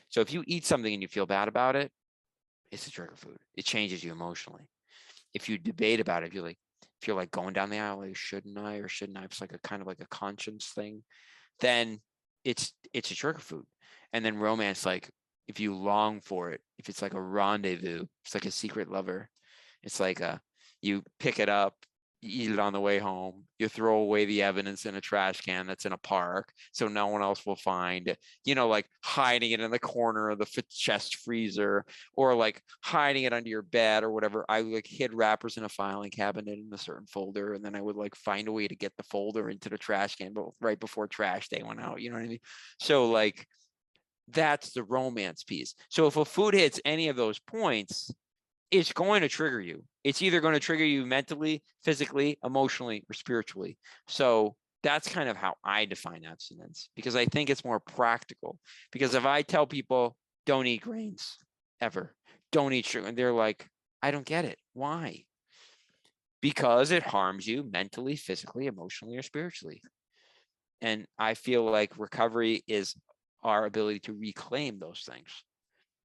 So if you eat something and you feel bad about it, it's a trigger food. It changes you emotionally. If you debate about it, if you're like going down the aisle, like, shouldn't I or shouldn't I? It's like a kind of like a conscience thing. Then it's a trigger food. And then romance, like if you long for it, if it's like a rendezvous, it's like a secret lover. It's like you pick it up, you eat it on the way home, you throw away the evidence in a trash can that's in a park so no one else will find, like hiding it in the corner of the chest freezer, or like hiding it under your bed or whatever. I like hid wrappers in a filing cabinet in a certain folder, and then I would like find a way to get the folder into the trash can right before trash day went out. You know what I mean? So like that's the romance piece. So if a food hits any of those points, it's going to trigger you. It's either going to trigger you mentally, physically, emotionally, or spiritually. So that's kind of how I define abstinence, because I think it's more practical. Because if I tell people, don't eat grains ever, don't eat sugar, and they're like, I don't get it. Why? Because it harms you mentally, physically, emotionally, or spiritually. And I feel like recovery is our ability to reclaim those things,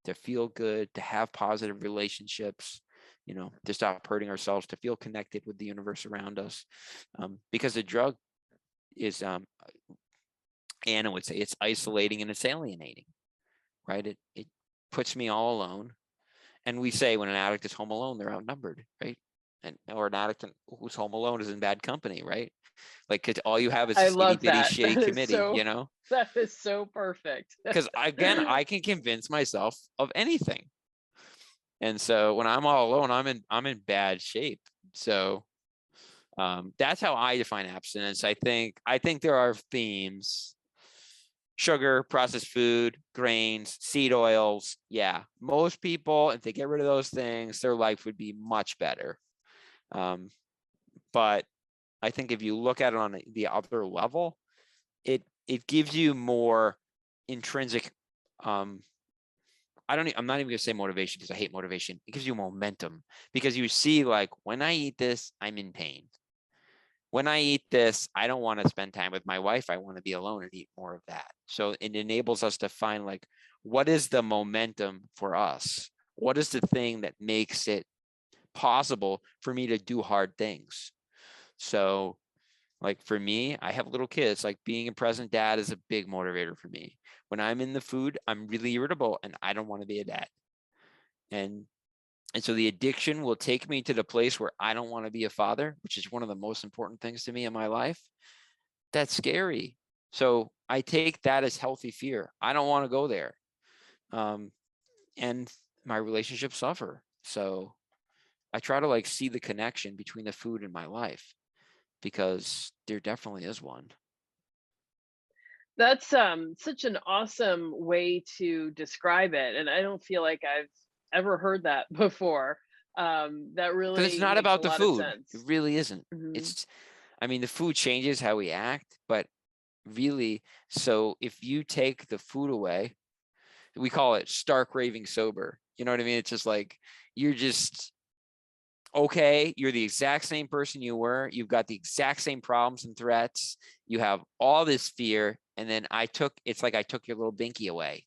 to feel good, to have positive relationships, to stop hurting ourselves, to feel connected with the universe around us. Because the drug is, Anna would say, it's isolating and it's alienating, right? It puts me all alone. And we say when an addict is home alone, they're outnumbered, right? Or an addict who's home alone is in bad company, right? Like, cause all you have is I this itty love bitty that. shitty committee, That is so perfect. Because again, I can convince myself of anything. And so when I'm all alone, I'm in bad shape. So that's how I define abstinence. I think there are themes: sugar, processed food, grains, seed oils. Yeah, most people, if they get rid of those things, their life would be much better. But I think if you look at it on the other level, it gives you more intrinsic. I'm not even going to say motivation, because I hate motivation. It gives you momentum, because you see, like, when I eat this, I'm in pain. When I eat this, I don't want to spend time with my wife. I want to be alone and eat more of that. So it enables us to find, like, what is the momentum for us? What is the thing that makes it possible for me to do hard things? So, like, for me, I have little kids. Like, being a present dad is a big motivator for me. When I'm in the food, I'm really irritable and I don't want to be a dad. And so the addiction will take me to the place where I don't want to be a father, which is one of the most important things to me in my life. That's scary. So I take that as healthy fear. I don't want to go there. And my relationships suffer. So I try to, like, see the connection between the food and my life, because there definitely is one. That's such an awesome way to describe it, and I don't feel like I've ever heard that before. That Because it's really not makes a about the lot of food. It sense. really isn't. Mhm. The food changes how we act, but really, so if you take the food away, we call it stark raving sober. You know what I mean? It's just like, you're just okay, you're the exact same person you were. You've got the exact same problems and threats. You have all this fear. And then it's like I took your little binky away.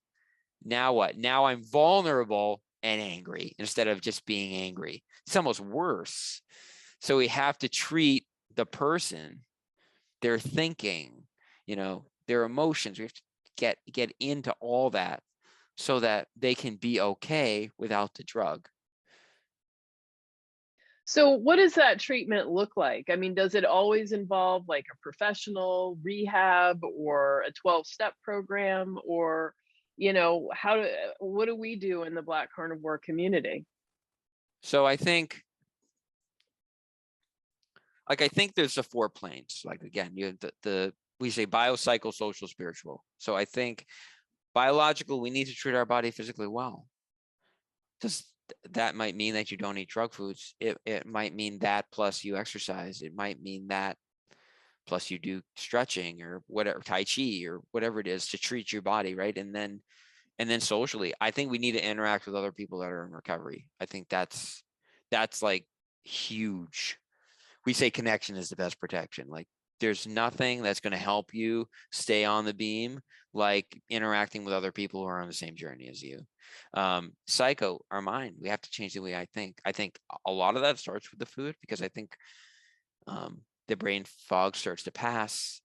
Now what? Now I'm vulnerable and angry instead of just being angry. It's almost worse. So we have to treat the person, their thinking, their emotions. We have to get into all that so that they can be okay without the drug. So what does that treatment look like? I mean, does it always involve like a professional rehab or a 12-step program, or, what do we do in the Black carnivore community? So I think there's the 4 planes. Like, again, you have we say biopsycho, social, spiritual. So I think biological, we need to treat our body physically well. That might mean that you don't eat drug foods. It might mean that plus you exercise. It might mean that plus you do stretching or whatever, Tai Chi or whatever it is to treat your body, right? And then socially, I think we need to interact with other people that are in recovery. I think that's like huge. We say connection is the best protection. Like, there's nothing that's going to help you stay on the beam like interacting with other people who are on the same journey as you. Psycho, our mind, we have to change the way I think. I think a lot of that starts with the food, because I think the brain fog starts to pass.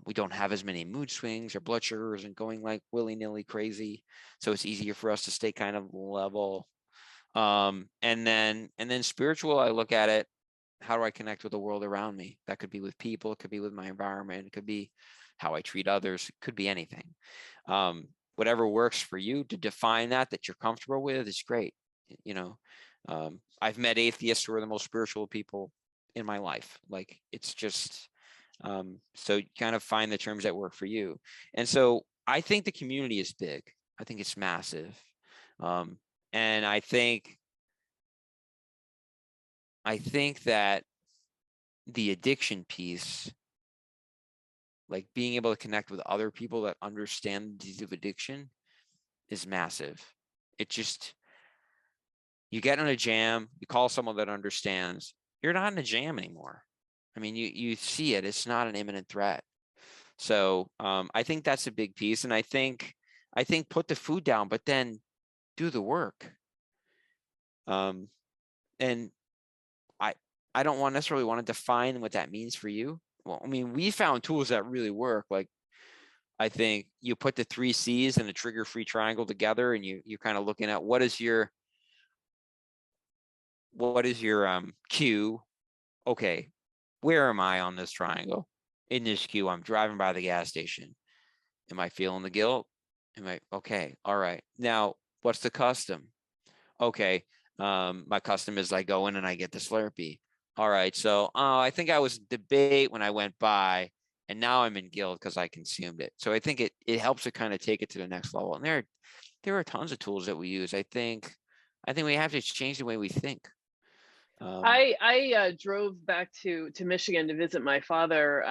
We don't have as many mood swings or blood sugars and going like willy-nilly crazy. So it's easier for us to stay kind of level. And then spiritual, I look at it, how do I connect with the world around me? That could be with people, it could be with my environment, it could be how I treat others, it could be anything. Whatever works for you to define that you're comfortable with is great. I've met atheists who are the most spiritual people in my life. Like, it's just, so you kind of find the terms that work for you. And so I think the community is big. I think it's massive. And I think that the addiction piece, like being able to connect with other people that understand the disease of addiction, is massive. It just, you get in a jam, you call someone that understands, you're not in a jam anymore. I mean, you see it, it's not an imminent threat. So I think that's a big piece. And I think put the food down, but then do the work. And I don't necessarily want to define what that means for you. Well, I mean, we found tools that really work. Like, I think you put the 3 C's and a trigger-free triangle together, and you're kind of looking at what is your cue. Okay, where am I on this triangle? In this queue, I'm driving by the gas station. Am I feeling the guilt? Okay, all right. Now, what's the custom? Okay, my custom is I go in and I get the Slurpee. All right, so I think I was in debate when I went by, and now I'm in guilt because I consumed it. So I think it helps to kind of take it to the next level. And there are tons of tools that we use. I think we have to change the way we think. I drove back to Michigan to visit my father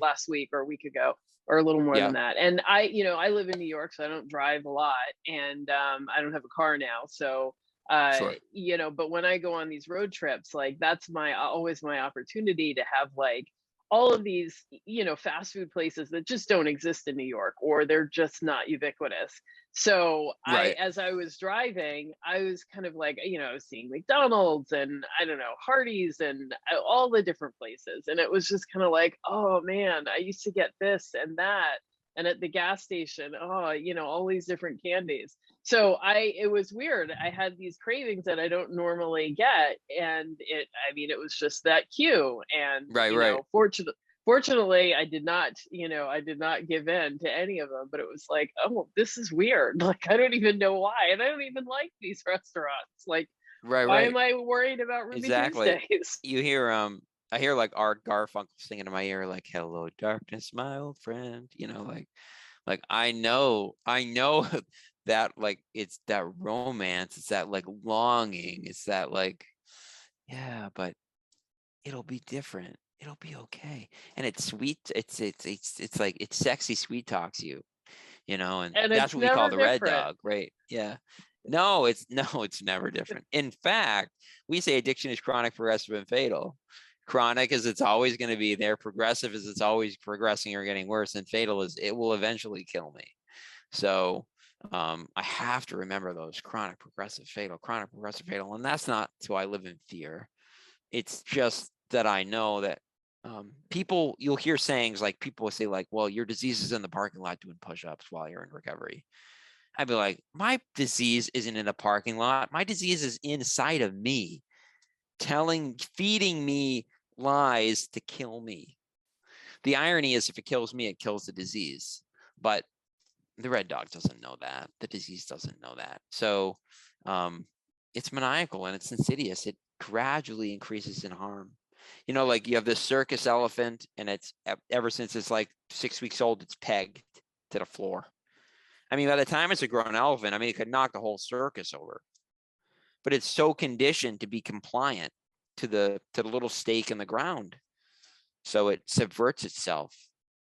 last week or a week ago, or a little more than that. And I live in New York, so I don't drive a lot, and I don't have a car now. So Sure. but when I go on these road trips, like, that's always my opportunity to have like all of these, fast food places that just don't exist in New York, or they're just not ubiquitous. So Right. as I was driving, I was kind of like, I was seeing McDonald's and, I don't know, Hardee's and all the different places. And it was just kind of like, oh man, I used to get this and that. And at the gas station, all these different candies. So it was weird. I had these cravings that I don't normally get. And it was just that cue. And, Right. fortunately, I did not give in to any of them, but it was like, oh, this is weird. Like, I don't even know why. And I don't even like these restaurants. Like, why am I worried about Ruby Exactly. Tuesdays? You hear, I hear like Art Garfunkel singing in my ear, like, "Hello, darkness, my old friend." Like I know that, like, it's that romance, it's that like longing, it's that like, yeah, but it'll be different. It'll be okay. And it's sweet. It's like, it's sexy sweet talks you, and And that's it's what we call never the red different. dog, right? Yeah. No, it's never different. In fact, we say addiction is chronic, progressive, and fatal. Chronic is it's always going to be there. Progressive is it's always progressing or getting worse. And fatal is it will eventually kill me. So I have to remember those: chronic, progressive, fatal, chronic, progressive, fatal. And that's not so I live in fear. It's just that I know that people, you'll hear sayings like people will say like, well, your disease is in the parking lot doing push-ups while you're in recovery. I'd be like, my disease isn't in the parking lot. My disease is inside of me, feeding me lies to kill me. The irony is if it kills me, it kills the disease. But the red dog doesn't know that. The disease doesn't know that. So it's maniacal and it's insidious. It gradually increases in harm. You know, like you have this circus elephant and it's ever since it's like 6 weeks old, it's pegged to the floor. I mean, by the time it's a grown elephant, I mean, it could knock the whole circus over. But it's so conditioned to be compliant to the little stake in the ground. So it subverts itself.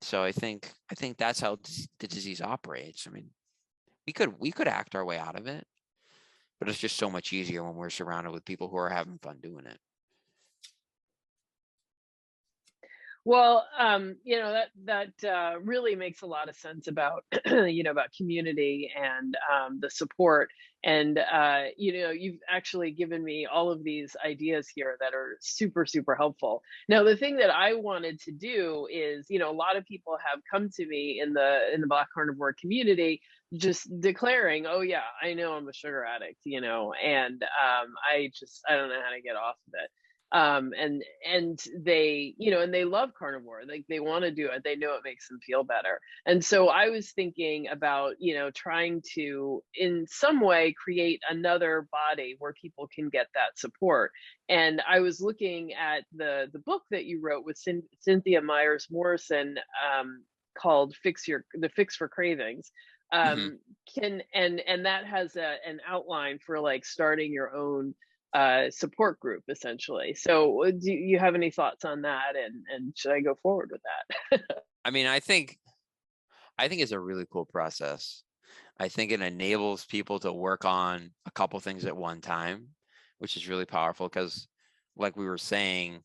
So I think that's how the disease operates. I mean, we could act our way out of it, but it's just so much easier when we're surrounded with people who are having fun doing it. Well, you know, that really makes a lot of sense about, you know, about community and the support. And, you know, you've actually given me all of these ideas here that are super, super helpful. Now, the thing that I wanted to do is, you know, a lot of people have come to me in the Black carnivore community just declaring, oh yeah, I know I'm a sugar addict, you know, and I don't know how to get off of it. And they, you know, and they love carnivore, like they want to do it, they know it makes them feel better. And so I was thinking about, you know, trying to in some way create another body where people can get that support. And I was looking at the book that you wrote with Cynthia Myers Morrison, called The Fix for Cravings. Mm-hmm. And that has an outline for like starting your own support group essentially. So do you have any thoughts on that, and should I go forward with that? I mean, I think it's a really cool process. I think it enables people to work on a couple things at one time, which is really powerful because like we were saying,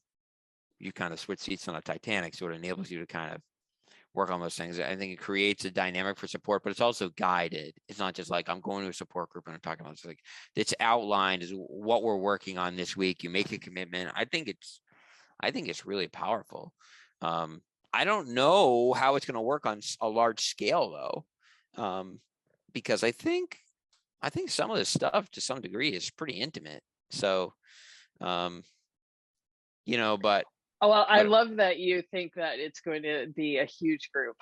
you kind of switch seats on a Titanic, so it enables you to kind of work on those things. I think it creates a dynamic for support, but it's also guided. It's not just like I'm going to a support group and I'm talking about it's like it's outlined as what we're working on this week. You make a commitment. I think it's really powerful. I don't know how it's going to work on a large scale though, because I think some of this stuff to some degree is pretty intimate. So, you know, but Oh, well, I love that you think that it's going to be a huge group.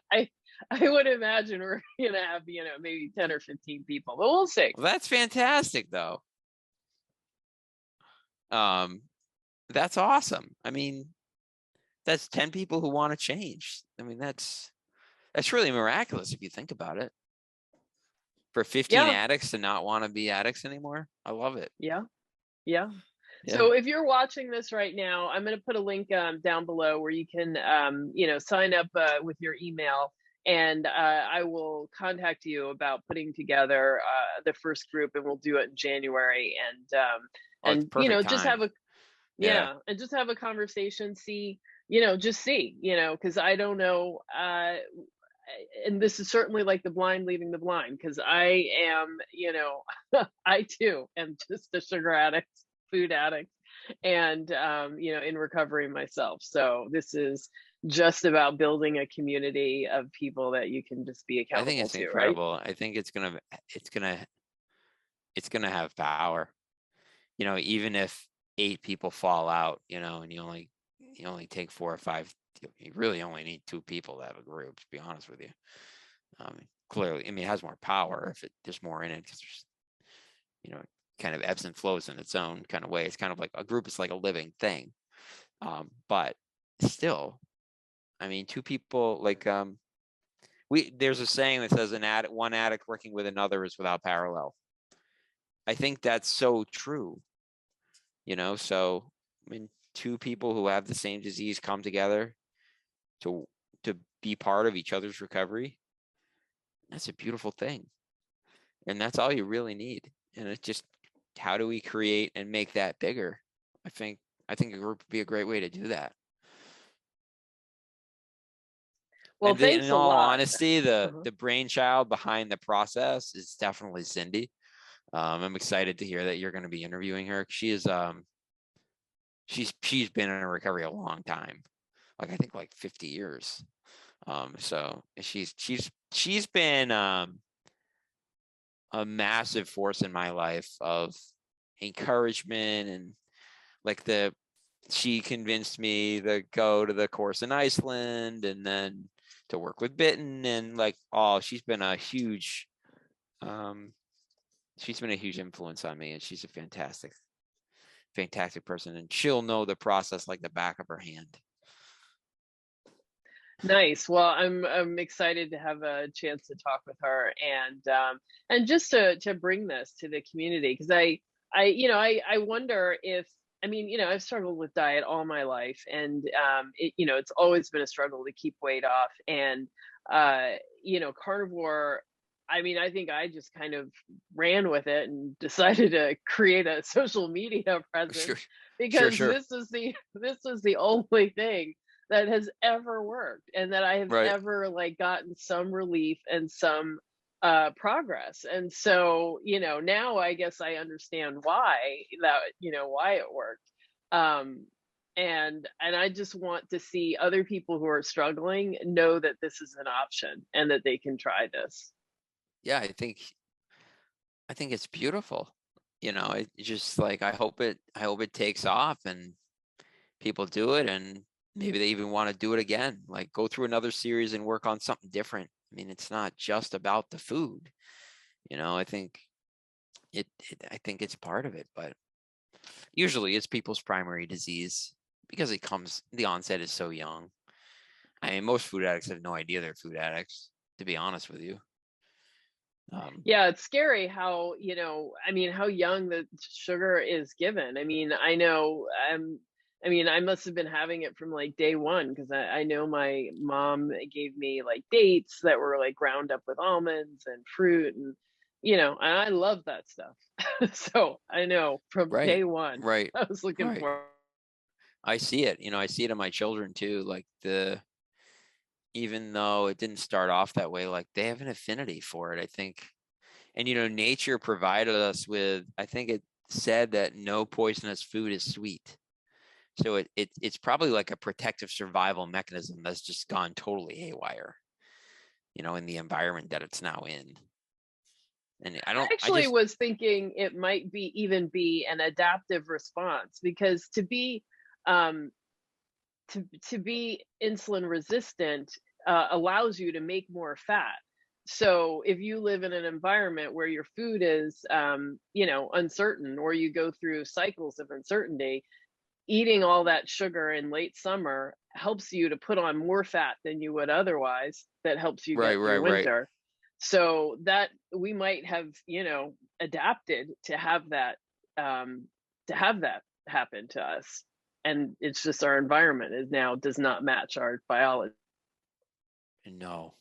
I would imagine we're going to have, you know, maybe 10 or 15 people, but we'll see. Well, that's fantastic though. That's awesome. I mean, that's 10 people who want to change. I mean, that's really miraculous if you think about it. For 15 addicts to not want to be addicts anymore. I love it. Yeah. So if you're watching this right now, I'm going to put a link down below where you can, you know, sign up with your email, and I will contact you about putting together the first group, and we'll do it in January. And you know, just have a and just have a conversation. See, you know, just see, you know, because I don't know. And this is certainly like the blind leading the blind, because I am, you know, I too am just a sugar addict, food addict, and you know, in recovery myself. So this is just about building a community of people that you can just be accountable to. I think it's incredible. Right? I think it's gonna have power. You know, even if 8 people fall out, you know, and you only take 4 or 5. You really only need 2 people to have a group, to be honest with you. Clearly, I mean, it has more power if there's more in it, because there's, you know, kind of ebbs and flows in its own kind of way. It's kind of like a group is like a living thing. But still, I mean, 2 people, like, there's a saying that says one addict working with another is without parallel. I think that's so true, you know. So, I mean, 2 people who have the same disease come together to be part of each other's recovery. That's a beautiful thing. And that's all you really need. And it's just, how do we create and make that bigger? I think a group would be a great way to do that. Well, And thanks in a all lot. honesty, the Uh-huh. brainchild behind the process is definitely Cindy. I'm excited to hear that you're going to be interviewing her. She is she's been in recovery a long time, like I think like 50 years. So she's been a massive force in my life of encouragement, and like she convinced me to go to the course in Iceland and then to work with Bitten, and like, oh, she's been a huge influence on me, and she's a fantastic person, and she'll know the process like the back of her hand. Nice. Well, I'm excited to have a chance to talk with her, and just to bring this to the community, because I wonder if, I mean, I've struggled with diet all my life, and it's always been a struggle to keep weight off, and carnivore. I mean, I think I just kind of ran with it and decided to create a social media Sure, presence, because sure. this is the only thing that has ever worked, and that I have Right. ever like gotten some relief and some progress. And so, now I guess I understand why why it worked. And I just want to see other people who are struggling know that this is an option and that they can try this. Yeah, I think it's beautiful. It's just like, I hope it takes off and people do it, and maybe they even want to do it again, like go through another series and work on something different. I mean, it's not just about the food. I think I think it's part of it, but usually it's people's primary disease because the onset is so young. I mean, most food addicts have no idea they're food addicts, to be honest with you. Yeah, it's scary how, how young the sugar is given. I mean, I know, I must have been having it from like day one, because I know my mom gave me like dates that were like ground up with almonds and fruit, and I love that stuff. So I know from Right, day one, right, I was looking right. for. I see it. I see it in my children too. Like, even though it didn't start off that way, like they have an affinity for it, I think. And nature provided us with, I think it said that no poisonous food is sweet. So it's probably like a protective survival mechanism that's just gone totally haywire, in the environment that it's now in. And I actually was thinking it might be an adaptive response, because um, to be insulin resistant allows you to make more fat. So if you live in an environment where your food is, uncertain, or you go through cycles of uncertainty, eating all that sugar in late summer helps you to put on more fat than you would otherwise. That helps you right, get right, through right. winter. So that we might have, adapted to have that, happen to us. And it's just our environment is now does not match our biology. No,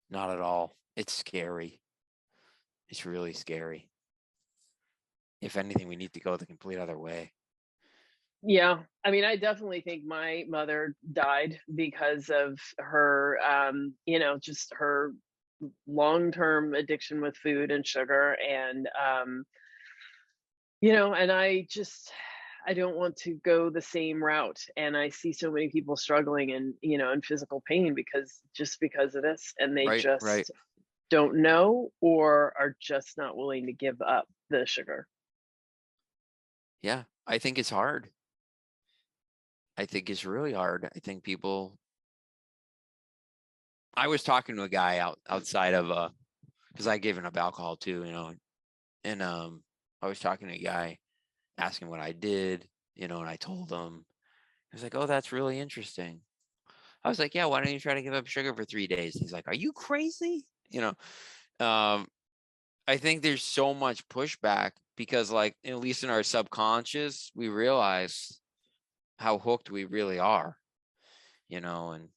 not at all. It's scary. It's really scary. If anything, we need to go the complete other way. Yeah. I mean, I definitely think my mother died because of her, just her long-term addiction with food and sugar. And I don't want to go the same route. And I see so many people struggling and, in physical pain because of this, and they Right, right. just don't know, or are just not willing to give up the sugar. Yeah, I think it's hard. I think it's really hard. I think I was talking to a guy outside of because I gave up alcohol too, and I was talking to a guy asking what I did, and I told him. He was like, "Oh, that's really interesting." I was like, "Yeah, why don't you try to give up sugar for 3 days?" He's like, "Are you crazy?" I think there's so much pushback because, like, at least in our subconscious, we realize how hooked we really are, and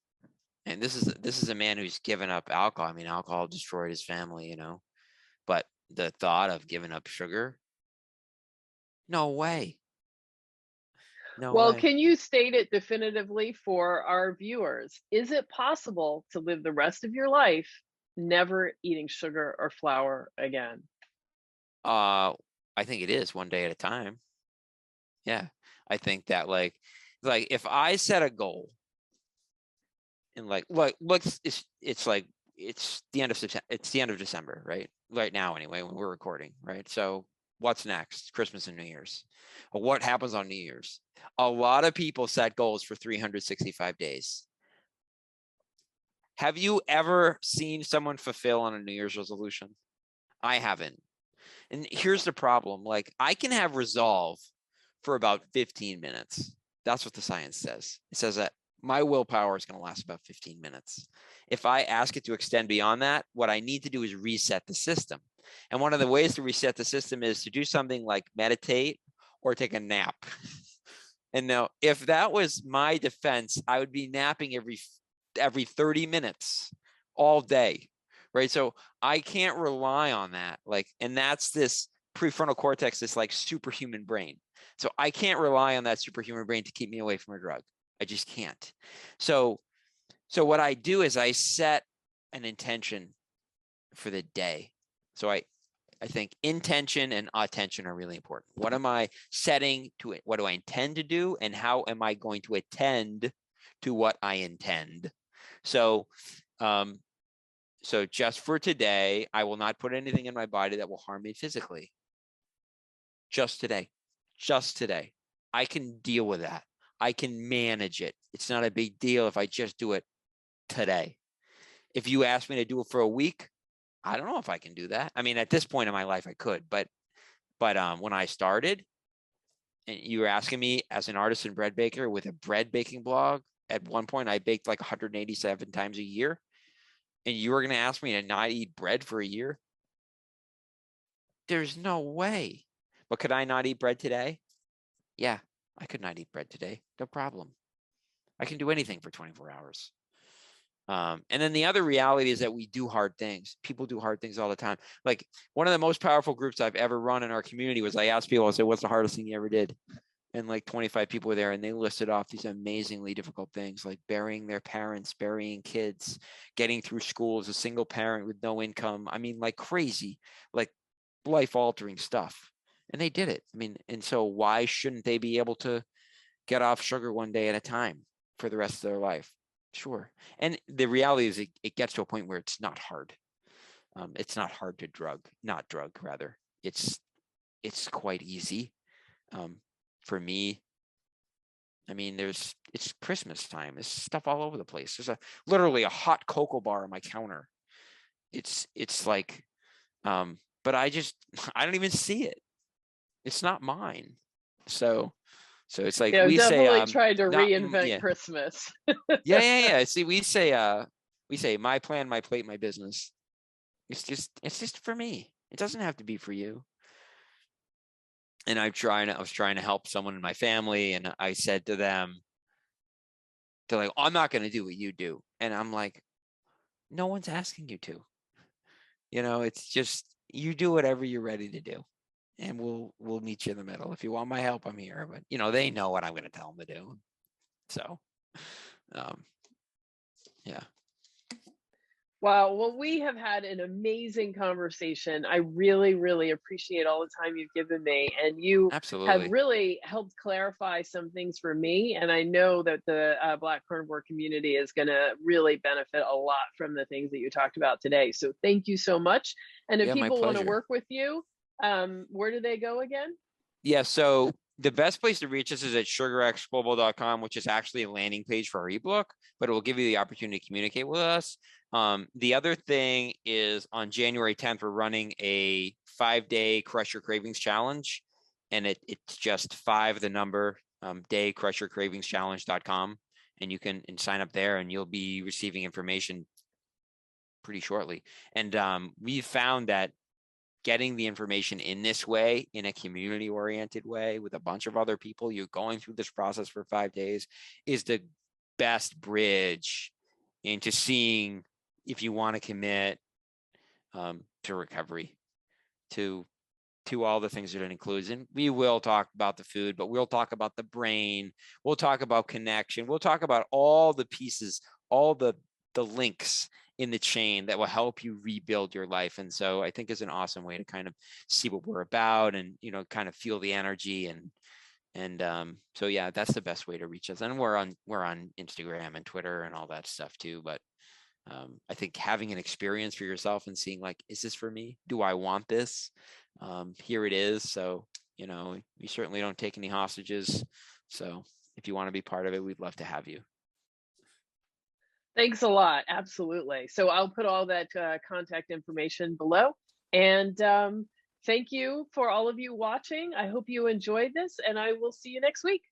this is a man who's given up alcohol. I mean, alcohol destroyed his family, the thought of giving up sugar, no way. No Well, way. can you state it definitively for our viewers? Is it possible to live the rest of your life never eating sugar or flour again? I think it is one day at a time. Yeah. I think that like if I set a goal and like let's it's like it's the end of September, it's the end of December, right now anyway, when we're recording, right? So what's next? Christmas and New Year's. What happens on New Year's? A lot of people set goals for 365 days. Have you ever seen someone fulfill on a New Year's resolution? I haven't. And here's the problem. Like, I can have resolve for about 15 minutes. That's what the science says. It says that my willpower is going to last about 15 minutes. If I ask it to extend beyond that, what I need to do is reset the system. And one of the ways to reset the system is to do something like meditate or take a nap. And now, if that was my defense, I would be napping every 30 minutes all day, right? So I can't rely on that. Like, and that's this prefrontal cortex, this like superhuman brain. So I can't rely on that superhuman brain to keep me away from a drug. I just can't. So what I do is I set an intention for the day. So I think intention and attention are really important. What am I setting to it? What do I intend to do? And how am I going to attend to what I intend? So, so just for today, I will not put anything in my body that will harm me physically. Just today. I can deal with that. I can manage it. It's not a big deal if I just do it today. If you ask me to do it for a week, I don't know if I can do that. I mean, at this point in my life, I could, but when I started, and you were asking me as an artisan bread baker with a bread baking blog, at one point I baked like 187 times a year, and you were going to ask me to not eat bread for a year? There's no way. But could I not eat bread today? Yeah, I could not eat bread today. No problem. I can do anything for 24 hours. And then the other reality is that we do hard things. People do hard things all the time. Like, one of the most powerful groups I've ever run in our community was, I asked people, I said, what's the hardest thing you ever did? And like 25 people were there, and they listed off these amazingly difficult things, like burying their parents, burying kids, getting through school as a single parent with no income. I mean, like crazy, like life altering stuff. And they did it. I mean, and so why shouldn't they be able to get off sugar one day at a time for the rest of their life? Sure. And the reality is it gets to a point where it's not hard. It's not hard to not drug rather. It's quite easy. For me, I mean, it's Christmas time. There's stuff all over the place. There's literally a hot cocoa bar on my counter. It's like, but I don't even see it. It's not mine. So it's like, Yeah, I've we say, definitely tried to not, reinvent yeah. Christmas. Yeah. See, we say my plan, my plate, my business. It's just for me. It doesn't have to be for you. And I was trying to help someone in my family, and I said to them, they're like, I'm not going to do what you do. And I'm like, no one's asking you to. It's just, you do whatever you're ready to do, and we'll meet you in the middle. If you want my help, I'm here. But they know what I'm going to tell them to do. So, yeah. Wow. Well, we have had an amazing conversation. I really, really appreciate all the time you've given me. And you have Absolutely. really helped clarify some things for me. And I know that the Black Carnivore community is going to really benefit a lot from the things that you talked about today. So thank you so much. And if Yeah, my people want to pleasure. work with you, where do they go again? Yeah, so the best place to reach us is at sugarxglobal.com, which is actually a landing page for our ebook, but it will give you the opportunity to communicate with us. The other thing is, on January 10th, we're running a 5-day Crush Your Cravings challenge, and it's just 5, the number, day, crushyourcravingschallenge.com, and you can sign up there, and you'll be receiving information pretty shortly. And we found that getting the information in this way, in a community oriented way with a bunch of other people, you're going through this process for 5 days, is the best bridge into seeing if you want to commit to recovery. to all the things that it includes. And we will talk about the food, but we'll talk about the brain. We'll talk about connection. We'll talk about all the pieces, all the links in the chain that will help you rebuild your life. And so I think is an awesome way to kind of see what we're about and, you know, kind of feel the energy. And so, yeah, that's the best way to reach us. And we're on Instagram and Twitter and all that stuff too. But I think having an experience for yourself and seeing like, is this for me? Do I want this? Here it is. So, you know, we certainly don't take any hostages. So if you want to be part of it, we'd love to have you. Thanks a lot. Absolutely. So I'll put all that contact information below. And thank you for all of you watching. I hope you enjoyed this, and I will see you next week.